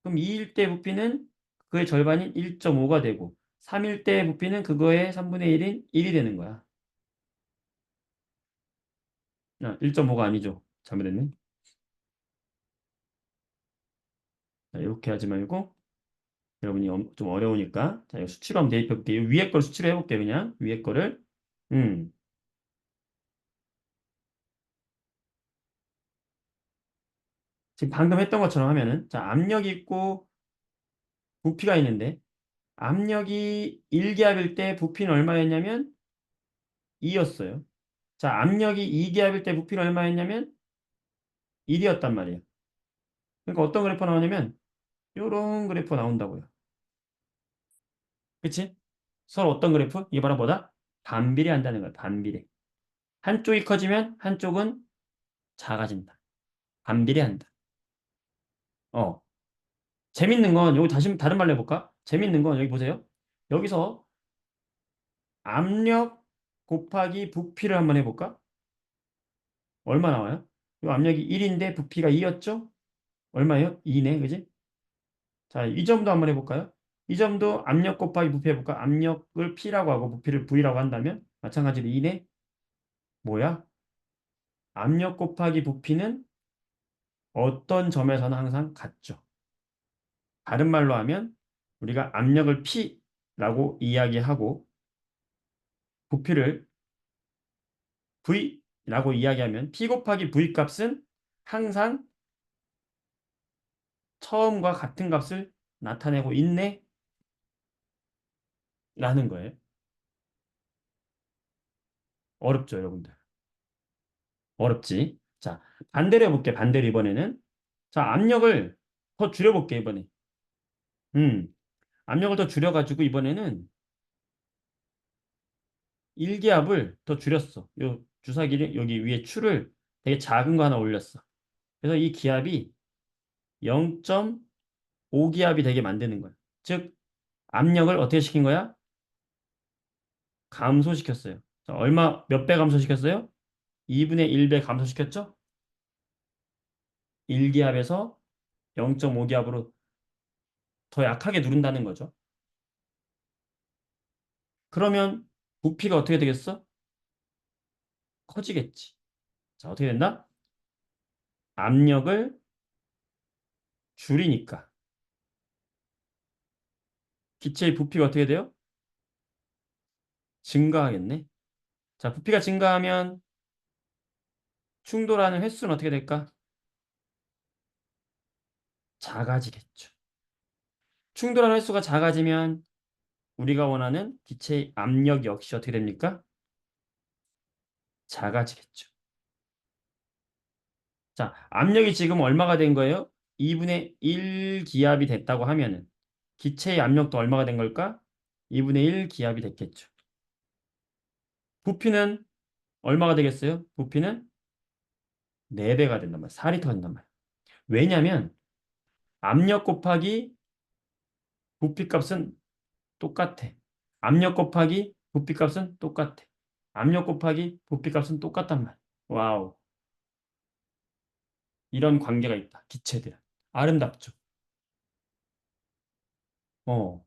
그럼 2일 때 부피는 그의 절반인 1.5가 되고 3일 때 부피는 그거의 3분의 1인 1이 되는 거야. 1.5가 아니죠. 잘못했네. 자, 이렇게 하지 말고 여러분이 좀 어려우니까 자, 이거 수치로 한번 대입해 볼게요. 위에 걸 수치로 해볼게요. 그냥 위에 거를 음, 지금 방금 했던 것처럼 하면은 자, 압력이 있고 부피가 있는데 압력이 1기압일 때 부피는 얼마였냐면 2였어요. 자, 압력이 2기압일 때 부피는 얼마였냐면 1이었단 말이에요. 그러니까 어떤 그래프가 나오냐면 요런 그래프가 나온다고요. 그치? 서로 어떤 그래프? 이게 바로 뭐다? 반비례한다는 거야. 반비례. 한쪽이 커지면 한쪽은 작아진다. 반비례한다. 어. 재밌는 건 여기 다시 다른 말로 해볼까? 재밌는 건 여기 보세요. 여기서 압력 곱하기 부피를 한번 해볼까? 얼마 나와요? 이 압력이 1인데 부피가 2였죠? 얼마예요? 2네, 그지? 자, 이 점도 한번 해볼까요? 이 점도 압력 곱하기 부피 해볼까? 압력을 P라고 하고 부피를 V라고 한다면 마찬가지로 2네? 뭐야? 압력 곱하기 부피는 어떤 점에서는 항상 같죠. 다른 말로 하면 우리가 압력을 P라고 이야기하고 부피를 V라고 이야기하면 P 곱하기 V 값은 항상 처음과 같은 값을 나타내고 있네? 라는 거예요. 어렵죠, 여러분들. 어렵지. 자, 반대로 해볼게. 반대로 이번에는. 자, 압력을 더 줄여볼게, 이번에. 음, 압력을 더 줄여가지고 이번에는 1기압을 더 줄였어. 요 주사기를 여기 위에 추를 되게 작은 거 하나 올렸어. 그래서 이 기압이 0.5기압이 되게 만드는 거야. 즉, 압력을 어떻게 시킨 거야? 감소시켰어요. 자, 몇 배 감소시켰어요? 2분의 1배 감소시켰죠? 1기압에서 0.5기압으로 더 약하게 누른다는 거죠. 그러면 부피가 어떻게 되겠어? 커지겠지. 자, 어떻게 된다? 압력을 줄이니까 기체의 부피가 어떻게 돼요? 증가하겠네. 자, 부피가 증가하면 충돌하는 횟수는 어떻게 될까? 작아지겠죠. 충돌하는 횟수가 작아지면 우리가 원하는 기체의 압력 역시 어떻게 됩니까? 작아지겠죠. 자, 압력이 지금 얼마가 된 거예요? 2분의 1 기압이 됐다고 하면은 기체의 압력도 얼마가 된 걸까? 2분의 1 기압이 됐겠죠. 부피는 얼마가 되겠어요? 부피는 4배가 된단 말이야. 4리터가 된단 말이야. 왜냐면 압력 곱하기 부피값은 똑같아. 압력 곱하기 부피값은 똑같아. 압력 곱하기 부피값은 똑같단 말이야. 와우. 이런 관계가 있다. 기체들은. 아름답죠? 어.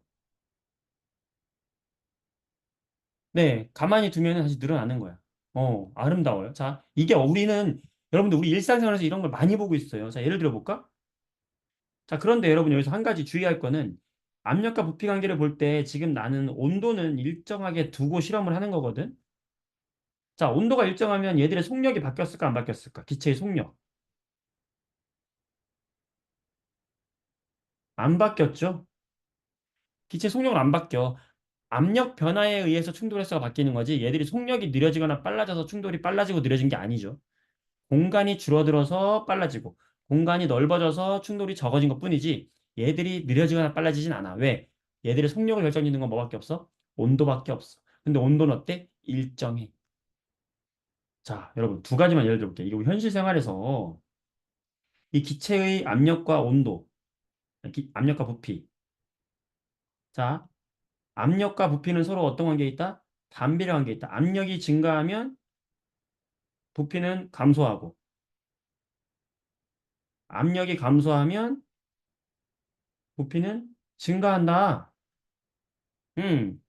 네. 가만히 두면 다시 늘어나는 거야. 아름다워요. 자, 이게 여러분들 우리 일상생활에서 이런 걸 많이 보고 있어요. 자, 예를 들어 볼까? 자, 그런데 여러분 여기서 한 가지 주의할 거는 압력과 부피 관계를 볼 때 지금 나는 온도는 일정하게 두고 실험을 하는 거거든. 자, 온도가 일정하면 얘들의 속력이 바뀌었을까 안 바뀌었을까? 기체의 속력. 안 바뀌었죠? 기체 속력은 안 바뀌어. 압력 변화에 의해서 충돌 횟수가 바뀌는 거지 얘들이 속력이 느려지거나 빨라져서 충돌이 빨라지고 느려진 게 아니죠. 공간이 줄어들어서 빨라지고 공간이 넓어져서 충돌이 적어진 것뿐이지 얘들이 느려지거나 빨라지진 않아. 왜? 얘들의 속력을 결정짓는 건 뭐밖에 없어? 온도밖에 없어. 근데 온도는 어때? 일정해. 자, 여러분 두 가지만 예를 들어볼게요. 이거 현실 생활에서 이 기체의 압력과 온도, 압력과 부피. 자, 압력과 부피는 서로 어떤 관계에 있다? 반비례 관계에 있다. 압력이 증가하면 부피는 감소하고 압력이 감소하면 부피는 증가한다.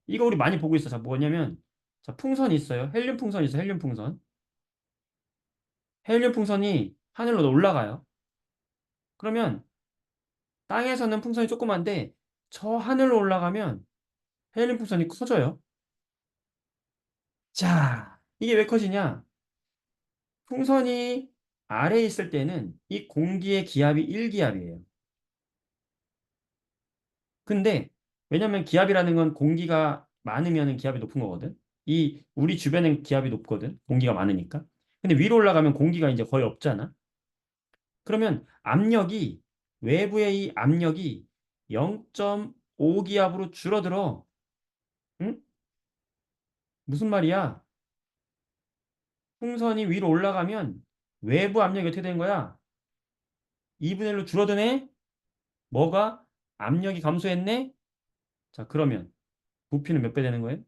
이거 우리 많이 보고 있어. 자, 뭐냐면, 자, 풍선이 있어요. 헬륨 풍선이 있어. 헬륨 풍선. 헬륨 풍선이 하늘로 올라가요. 그러면 땅에서는 풍선이 조그만데 저 하늘로 올라가면 헬륨 풍선이 커져요. 자, 이게 왜 커지냐? 풍선이 아래에 있을 때는 이 공기의 기압이 1기압이에요. 근데 왜냐면 기압이라는 건 공기가 많으면 기압이 높은 거거든. 우리 주변엔 기압이 높거든. 공기가 많으니까. 근데 위로 올라가면 공기가 이제 거의 없잖아. 그러면 외부의 이 압력이 0.5기압으로 줄어들어. 응? 무슨 말이야? 풍선이 위로 올라가면 외부 압력이 어떻게 되는 거야? 2분의 1로 줄어드네? 뭐가? 압력이 감소했네? 자, 그러면 부피는 몇 배 되는 거예요?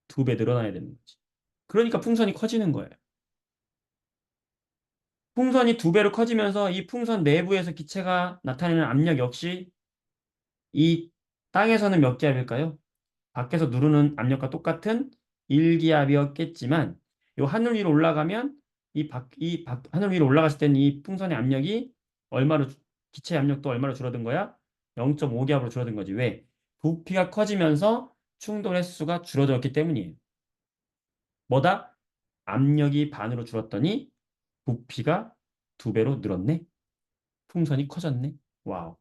2배 늘어나야 되는 거지. 그러니까 풍선이 커지는 거예요. 풍선이 2배로 커지면서 이 풍선 내부에서 기체가 나타내는 압력 역시 이 땅에서는 몇 기압일까요? 밖에서 누르는 압력과 똑같은 1기압이었겠지만 이 하늘 위로 올라가면 하늘 위로 올라갔을 때는 이 풍선의 압력이 얼마로 기체 압력도 얼마로 줄어든 거야? 0.5기압으로 줄어든 거지. 왜? 부피가 커지면서 충돌 횟수가 줄어들었기 때문이에요. 뭐다? 압력이 반으로 줄었더니 부피가 2배로 늘었네. 풍선이 커졌네. 와우.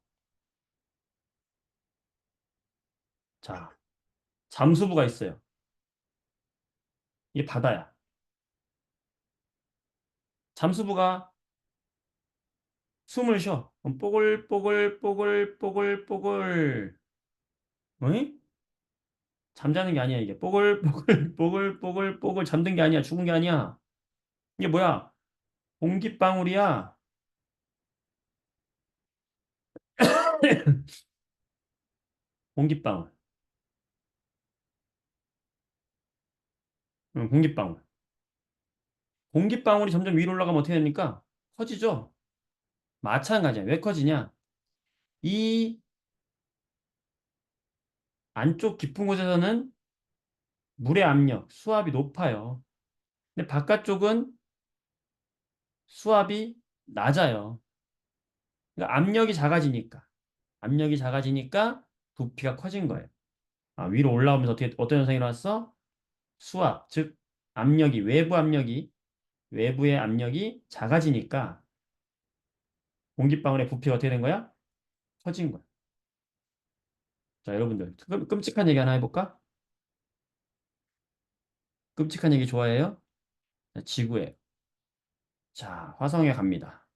자, 잠수부가 있어요. 이게 바다야. 잠수부가 숨을 쉬어. 그럼 뽀글뽀글뽀글뽀글뽀글. 어이? 잠자는 게 아니야, 이게. 뽀글뽀글뽀글뽀글뽀글 잠든 게 아니야. 죽은 게 아니야. 이게 뭐야? 공기방울이야. 공기방울. 응, 공기방울. 공기방울이 점점 위로 올라가면 어떻게 됩니까? 커지죠? 마찬가지야. 왜 커지냐? 이 안쪽 깊은 곳에서는 물의 압력, 수압이 높아요. 근데 바깥쪽은 수압이 낮아요. 그러니까 압력이 작아지니까 부피가 커진 거예요. 위로 올라오면서 어떤 현상이 일어났어? 수압, 즉 외부의 압력이 작아지니까 공기방울의 부피가 어떻게 된 거야? 커진 거야. 자, 여러분들 끔찍한 얘기 하나 해볼까? 끔찍한 얘기 좋아해요? 자, 지구에. 자, 화성에 갑니다.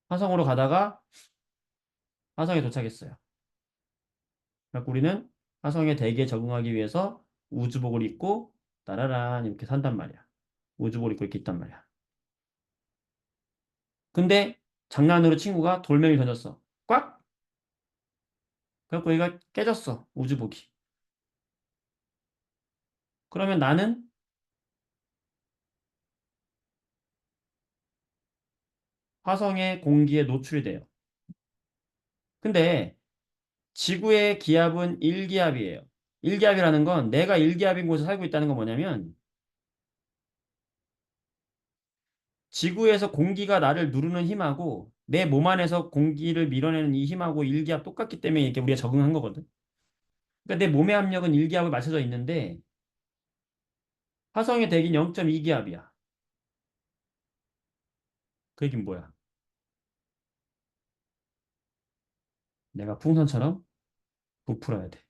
화성으로 가다가 화성에 도착했어요. 그래서 우리는 화성의 대기에 적응하기 위해서 우주복을 입고 따라란 이렇게 산단 말이야. 우주복 입고 이렇게 있단 말이야. 근데 장난으로 친구가 돌멩이 던졌어. 꽉! 그래갖고 얘가 깨졌어. 우주복이. 그러면 나는 화성의 공기에 노출이 돼요. 근데 지구의 기압은 1기압이에요. 1기압이라는 건 내가 1기압인 곳에 살고 있다는 건 뭐냐면 지구에서 공기가 나를 누르는 힘하고 내 몸 안에서 공기를 밀어내는 이 힘하고 1기압 똑같기 때문에 이렇게 우리가 적응한 거거든. 그러니까 내 몸의 압력은 1기압에 맞춰져 있는데 화성의 대기는 0.2기압이야. 그 얘기는 뭐야? 내가 풍선처럼 부풀어야 돼.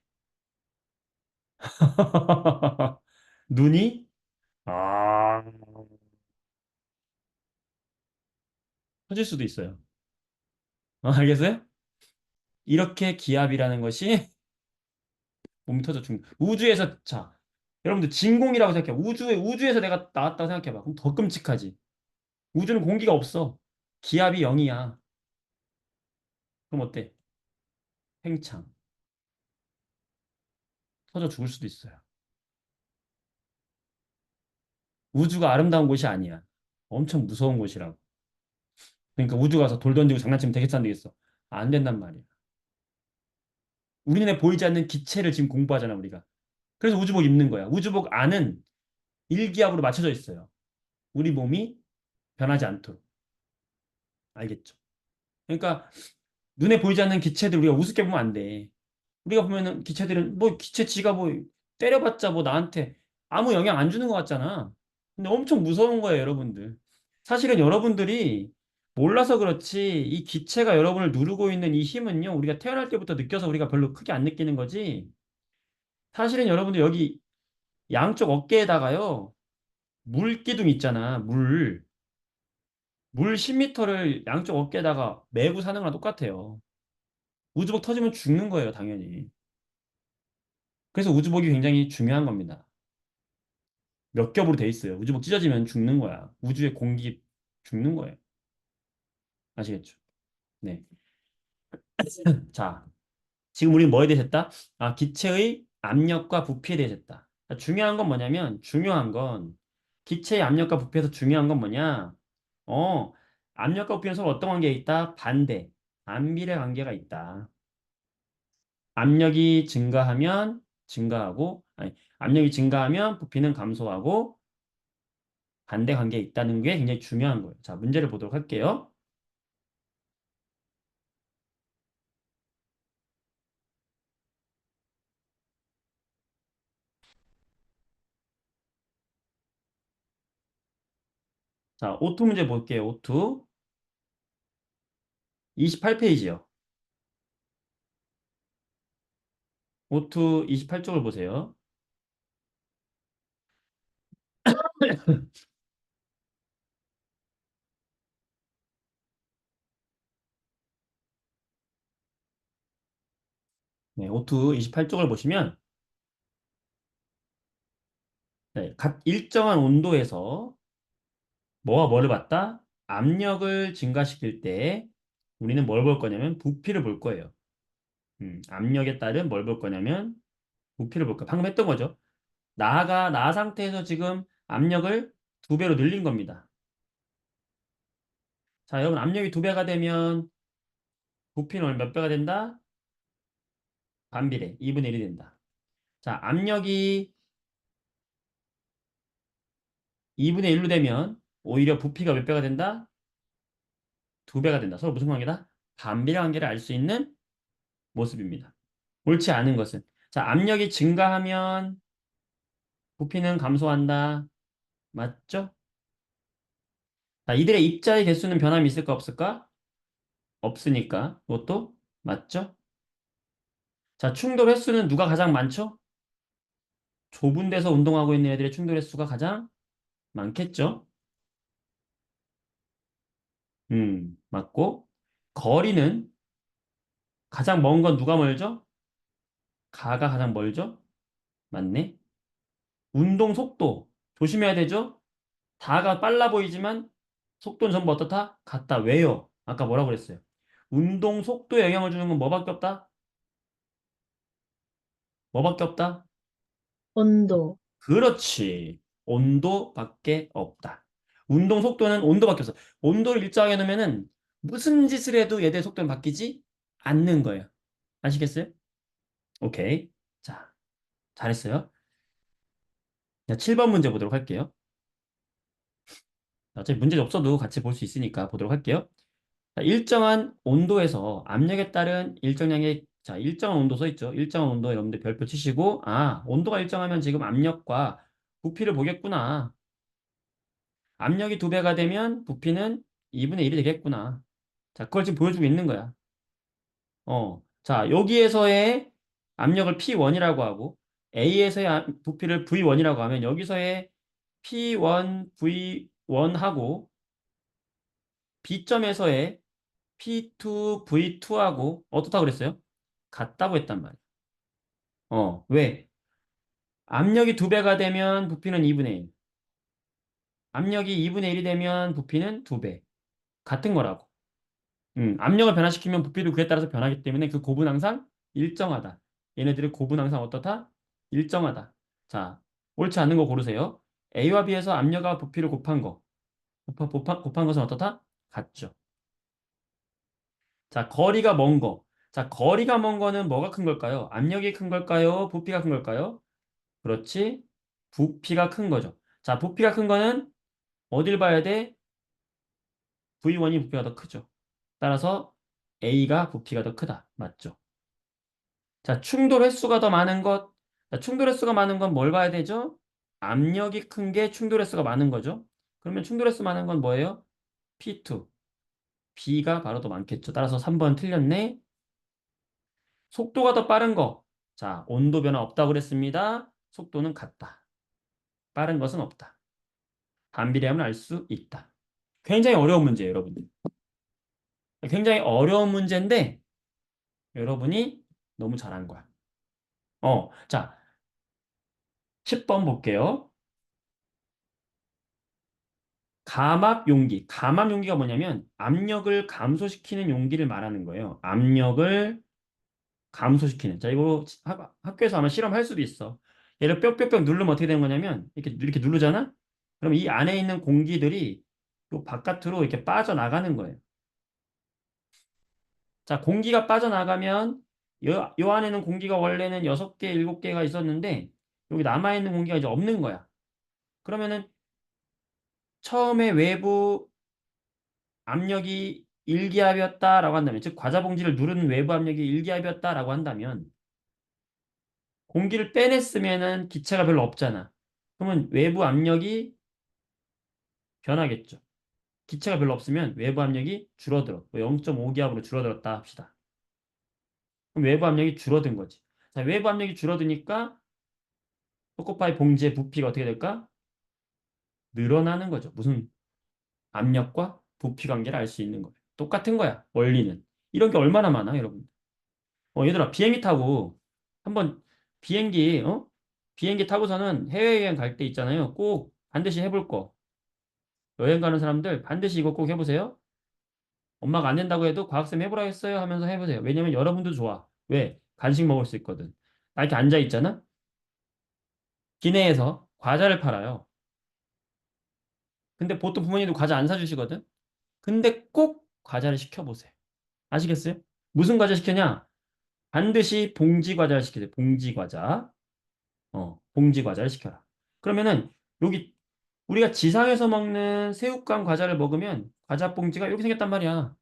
눈이 아 터질 수도 있어요. 알겠어요? 이렇게 기압이라는 것이 몸이 터져 죽는. 우주에서 자, 여러분들 진공이라고 생각해. 우주에서 내가 나왔다고 생각해봐. 그럼 더 끔찍하지. 우주는 공기가 없어. 기압이 0이야. 그럼 어때? 팽창. 터져 죽을 수도 있어요. 우주가 아름다운 곳이 아니야. 엄청 무서운 곳이라고. 그러니까 우주 가서 돌 던지고 장난치면 되겠어, 안 되겠어? 안 된단 말이야. 우리 눈에 보이지 않는 기체를 지금 공부하잖아, 우리가. 그래서 우주복 입는 거야. 우주복 안은 일기압으로 맞춰져 있어요. 우리 몸이 변하지 않도록. 알겠죠? 그러니까 눈에 보이지 않는 기체들 우리가 우습게 보면 안 돼. 우리가 보면은 기체들은 뭐 기체 지가 뭐 때려봤자 뭐 나한테 아무 영향 안 주는 것 같잖아. 근데 엄청 무서운 거예요, 여러분들. 사실은 여러분들이 몰라서 그렇지 이 기체가 여러분을 누르고 있는 이 힘은요, 우리가 태어날 때부터 느껴서 우리가 별로 크게 안 느끼는 거지. 사실은 여러분들 여기 양쪽 어깨에다가요, 물기둥 있잖아, 물. 물 10m를 양쪽 어깨에다가 메고 사는 거랑 똑같아요. 우주복 터지면 죽는 거예요, 당연히. 그래서 우주복이 굉장히 중요한 겁니다. 몇 겹으로 돼 있어요. 우주복 찢어지면 죽는 거야. 우주의 공기 죽는 거예요. 아시겠죠? 네. 자, 지금 우리는 뭐에 대해서 했다? 아, 기체의 압력과 부피에 대해서 했다. 자, 중요한 건 기체의 압력과 부피에서 중요한 건 뭐냐? 어, 압력과 부피는 서로 어떤 관계에 있다? 반대, 반비례 관계가 있다. 압력이 증가하면 증가하고, 아니, 압력이 증가하면 부피는 감소하고 반대 관계에 있다는 게 굉장히 중요한 거예요. 자, 문제를 보도록 할게요. 자, 오투 문제 볼게요. 오투 28페이지요. 오투 28쪽을 보세요. 네, 오투 28쪽을 보시면 네, 각 일정한 온도에서 뭐와 뭐를 봤다? 압력을 증가시킬 때 우리는 뭘 볼 거냐면 부피를 볼 거예요. 압력에 따른 뭘 볼 거냐면 부피를 볼 거예요. 방금 했던 거죠. 나 상태에서 지금 압력을 2배로 늘린 겁니다. 자, 여러분 압력이 2배가 되면 부피는 몇 배가 된다? 반비례, 2분의 1이 된다. 자, 압력이 2분의 1로 되면 오히려 부피가 몇 배가 된다? 2배가 된다. 서로 무슨 관계다? 반비례 관계를 알 수 있는 모습입니다. 옳지 않은 것은. 자, 압력이 증가하면 부피는 감소한다. 맞죠? 자, 이들의 입자의 개수는 변함이 있을까 없을까? 없으니까. 그것도 맞죠? 자, 충돌 횟수는 누가 가장 많죠? 좁은 데서 운동하고 있는 애들의 충돌 횟수가 가장 많겠죠? 맞고. 거리는 가장 먼 건 누가 멀죠? 가가 가장 멀죠? 맞네. 운동 속도 조심해야 되죠? 다가 빨라 보이지만 속도는 전부 어떻다? 같다. 왜요? 아까 뭐라고 그랬어요? 운동 속도에 영향을 주는 건 뭐밖에 없다? 뭐밖에 없다? 온도. 그렇지. 온도밖에 없다. 운동 속도는 온도밖에 없어. 온도를 일정하게 놓으면은 무슨 짓을 해도 얘들의 속도는 바뀌지 않는 거예요. 아시겠어요? 오케이. 자, 잘했어요. 자, 7번 문제 보도록 할게요. 어차피 문제 없어도 같이 볼 수 있으니까 보도록 할게요. 자, 일정한 온도에서 압력에 따른 일정량의 자, 일정한 온도 써 있죠. 일정한 온도 여러분들 별표 치시고 아, 온도가 일정하면 지금 압력과 부피를 보겠구나. 압력이 2배가 되면 부피는 2분의 1이 되겠구나. 자, 그걸 지금 보여주고 있는 거야. 자, 여기에서의 압력을 P1이라고 하고 A에서의 부피를 V1이라고 하면 여기서의 P1, V1하고 B점에서의 P2, V2하고 어떻다고 그랬어요? 같다고 했단 말이야. 왜? 압력이 2배가 되면 부피는 2분의 1. 압력이 2분의 1이 되면 부피는 2배. 같은 거라고. 압력을 변화시키면 부피도 그에 따라서 변하기 때문에 그 곱은 항상 일정하다. 얘네들의 곱은 항상 어떻다? 일정하다. 자, 옳지 않은 거 고르세요. A와 B에서 압력과 부피를 곱한 거. 곱한 것은 어떻다? 같죠. 자, 거리가 먼 거. 자, 거리가 먼 거는 뭐가 큰 걸까요? 압력이 큰 걸까요? 부피가 큰 걸까요? 그렇지. 부피가 큰 거죠. 자, 부피가 큰 거는 어딜 봐야 돼? V1이 부피가 더 크죠. 따라서 A가 부피가 더 크다. 맞죠? 자, 충돌 횟수가 더 많은 것. 자, 충돌 횟수가 많은 건 뭘 봐야 되죠? 압력이 큰 게 충돌 횟수가 많은 거죠. 그러면 충돌 횟수 많은 건 뭐예요? P2. B가 바로 더 많겠죠. 따라서 3번 틀렸네. 속도가 더 빠른 거. 자, 온도 변화 없다고 그랬습니다. 속도는 같다. 빠른 것은 없다. 반비례하면 알 수 있다. 굉장히 어려운 문제예요, 여러분들. 굉장히 어려운 문제인데 여러분이 너무 잘한 거야. 자, 10번 볼게요. 감압 용기. 감압 용기가 뭐냐면 압력을 감소시키는 용기를 말하는 거예요. 압력을 감소시키는. 자, 이거 학교에서 아마 실험할 수도 있어. 얘를 뾱뾱뾱 누르면 어떻게 되는 거냐면 이렇게 누르잖아? 그럼 이 안에 있는 공기들이 요 바깥으로 이렇게 빠져나가는 거예요. 자, 공기가 빠져나가면 요 안에는 공기가 원래는 6개, 7개가 있었는데 여기 남아있는 공기가 이제 없는 거야. 그러면은 처음에 외부 압력이 1기압이었다라고 한다면, 즉 과자 봉지를 누르는 외부 압력이 1기압이었다라고 한다면 공기를 빼냈으면은 기체가 별로 없잖아. 그러면 외부 압력이 변하겠죠. 기체가 별로 없으면 외부 압력이 줄어들어. 0.5기압으로 줄어들었다 합시다. 그럼 외부 압력이 줄어든 거지. 자, 외부 압력이 줄어드니까 초코파이 봉지의 부피가 어떻게 될까? 늘어나는 거죠. 무슨 압력과 부피 관계를 알 수 있는 거예요. 똑같은 거야. 원리는. 이런 게 얼마나 많아, 여러분. 얘들아, 비행기 타고 한번 비행기 타고서는 해외여행 갈 때 있잖아요. 꼭 반드시 해볼 거. 여행 가는 사람들 반드시 이거 꼭 해보세요. 엄마가 안 된다고 해도 과학쌤 해보라 했어요 하면서 해보세요. 왜냐면 여러분도 좋아. 왜? 간식 먹을 수 있거든. 나 이렇게 앉아 있잖아. 기내에서 과자를 팔아요. 근데 보통 부모님도 과자 안 사주시거든. 근데 꼭 과자를 시켜보세요. 아시겠어요? 무슨 과자 시켜냐? 반드시 봉지 과자를 시켜야 돼. 봉지 과자. 봉지 과자를 시켜라. 그러면은 여기 우리가 지상에서 먹는 새우깡 과자를 먹으면 과자 봉지가 이렇게 생겼단 말이야.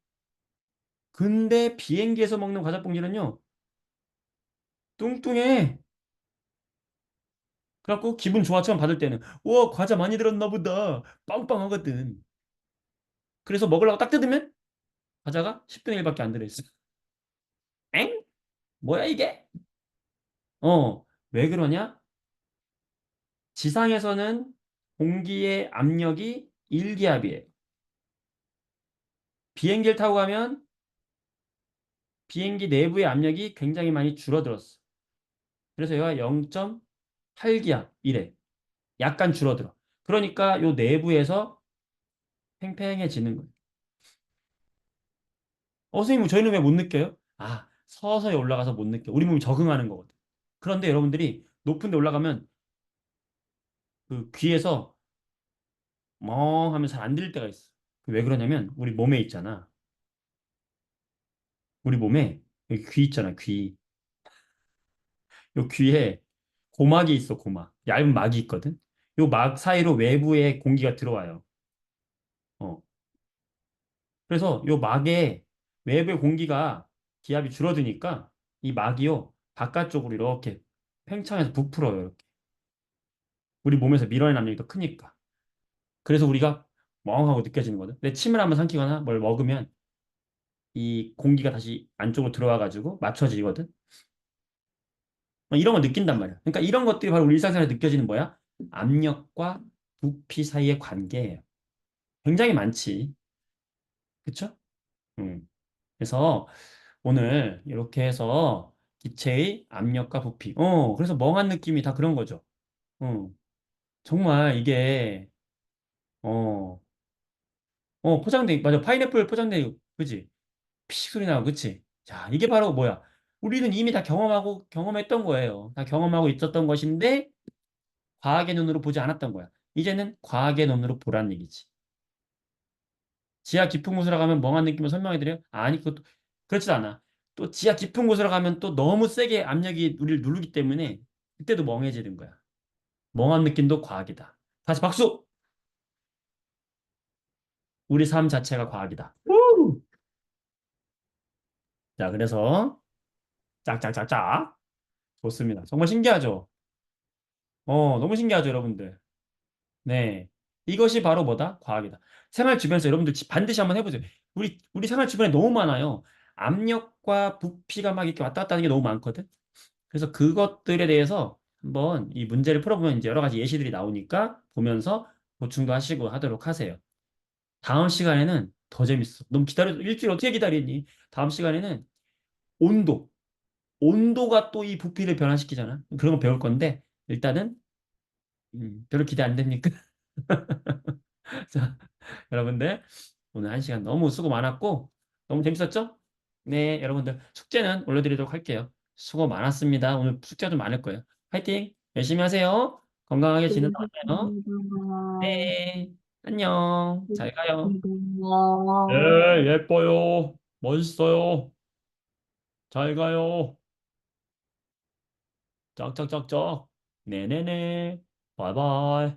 근데 비행기에서 먹는 과자 봉지는요, 뚱뚱해. 그래갖고 기분 좋아 처음 받을 때는 우와 과자 많이 들었나 보다. 빵빵하거든. 그래서 먹으려고 딱 뜯으면 과자가 10분의 1밖에 안 들어있어. 엥? 뭐야 이게? 왜 그러냐? 지상에서는 공기의 압력이 1기압이에요. 비행기를 타고 가면 비행기 내부의 압력이 굉장히 많이 줄어들었어. 그래서 얘가 0.8기압 이래. 약간 줄어들어. 그러니까 요 내부에서 팽팽해지는 거예요. 선생님, 저희는 왜 못 느껴요? 아, 서서히 올라가서 못 느껴. 우리 몸이 적응하는 거거든. 그런데 여러분들이 높은 데 올라가면 그 귀에서 멍 하면 잘 안 들릴 때가 있어. 왜 그러냐면 우리 몸에 있잖아. 우리 몸에 여기 귀 있잖아, 귀. 요 귀에 고막이 있어, 고막. 얇은 막이 있거든. 요 막 사이로 외부에 공기가 들어와요. 어. 그래서 요 막에 외부의 공기가 기압이 줄어드니까 이 막이요 바깥쪽으로 이렇게 팽창해서 부풀어요. 이렇게. 우리 몸에서 밀어내는 압력이 더 크니까. 그래서 우리가 멍하고 느껴지는 거든. 근데 침을 한번 삼키거나 뭘 먹으면 이 공기가 다시 안쪽으로 들어와 가지고 맞춰지거든. 이런 거 느낀단 말이야. 그러니까 이런 것들이 바로 우리 일상생활에 느껴지는 뭐야? 압력과 부피 사이의 관계예요. 굉장히 많지. 그쵸? 음. 그래서 오늘 이렇게 해서 기체의 압력과 부피. 그래서 멍한 느낌이 다 그런 거죠. 어, 정말 이게, 어, 포장돼, 맞아. 파인애플 포장돼, 그지? 피식 소리 나고, 그치? 자, 이게 바로 뭐야? 우리는 이미 다 경험했던 거예요. 다 경험하고 있었던 것인데, 과학의 눈으로 보지 않았던 거야. 이제는 과학의 눈으로 보라는 얘기지. 지하 깊은 곳으로 가면 멍한 느낌을 설명해드려요? 아니, 그것도, 그렇지 않아. 또 지하 깊은 곳으로 가면 또 너무 세게 압력이 우리를 누르기 때문에, 그때도 멍해지는 거야. 멍한 느낌도 과학이다. 다시 박수! 우리 삶 자체가 과학이다. 우! 자, 그래서, 짝짝짝짝. 좋습니다. 정말 신기하죠? 너무 신기하죠, 여러분들? 네. 이것이 바로 뭐다? 과학이다. 생활 주변에서 여러분들 반드시 한번 해보세요. 우리 생활 주변에 너무 많아요. 압력과 부피가 막 이렇게 왔다 갔다 하는 게 너무 많거든? 그래서 그것들에 대해서 한번 이 문제를 풀어보면 이제 여러 가지 예시들이 나오니까 보면서 보충도 하시고 하도록 하세요. 다음 시간에는 더 재밌어. 너무 일주일 어떻게 기다리니? 다음 시간에는 온도. 온도가 또 이 부피를 변화시키잖아. 그런 거 배울 건데, 일단은, 별로 기대 안 됩니까? 자, 여러분들, 오늘 한 시간 너무 수고 많았고, 너무 재밌었죠? 네, 여러분들, 숙제는 올려드리도록 할게요. 수고 많았습니다. 오늘 숙제가 좀 많을 거예요. 화이팅! 열심히 하세요. 건강하게 지내다 만나요. 수고하셨습니다. 네, 안녕. 잘 가요. 네, 수고하셨습니다. 예뻐요. 멋있어요. 잘 가요. 짝짝짝짝. 네네네. 바이바이.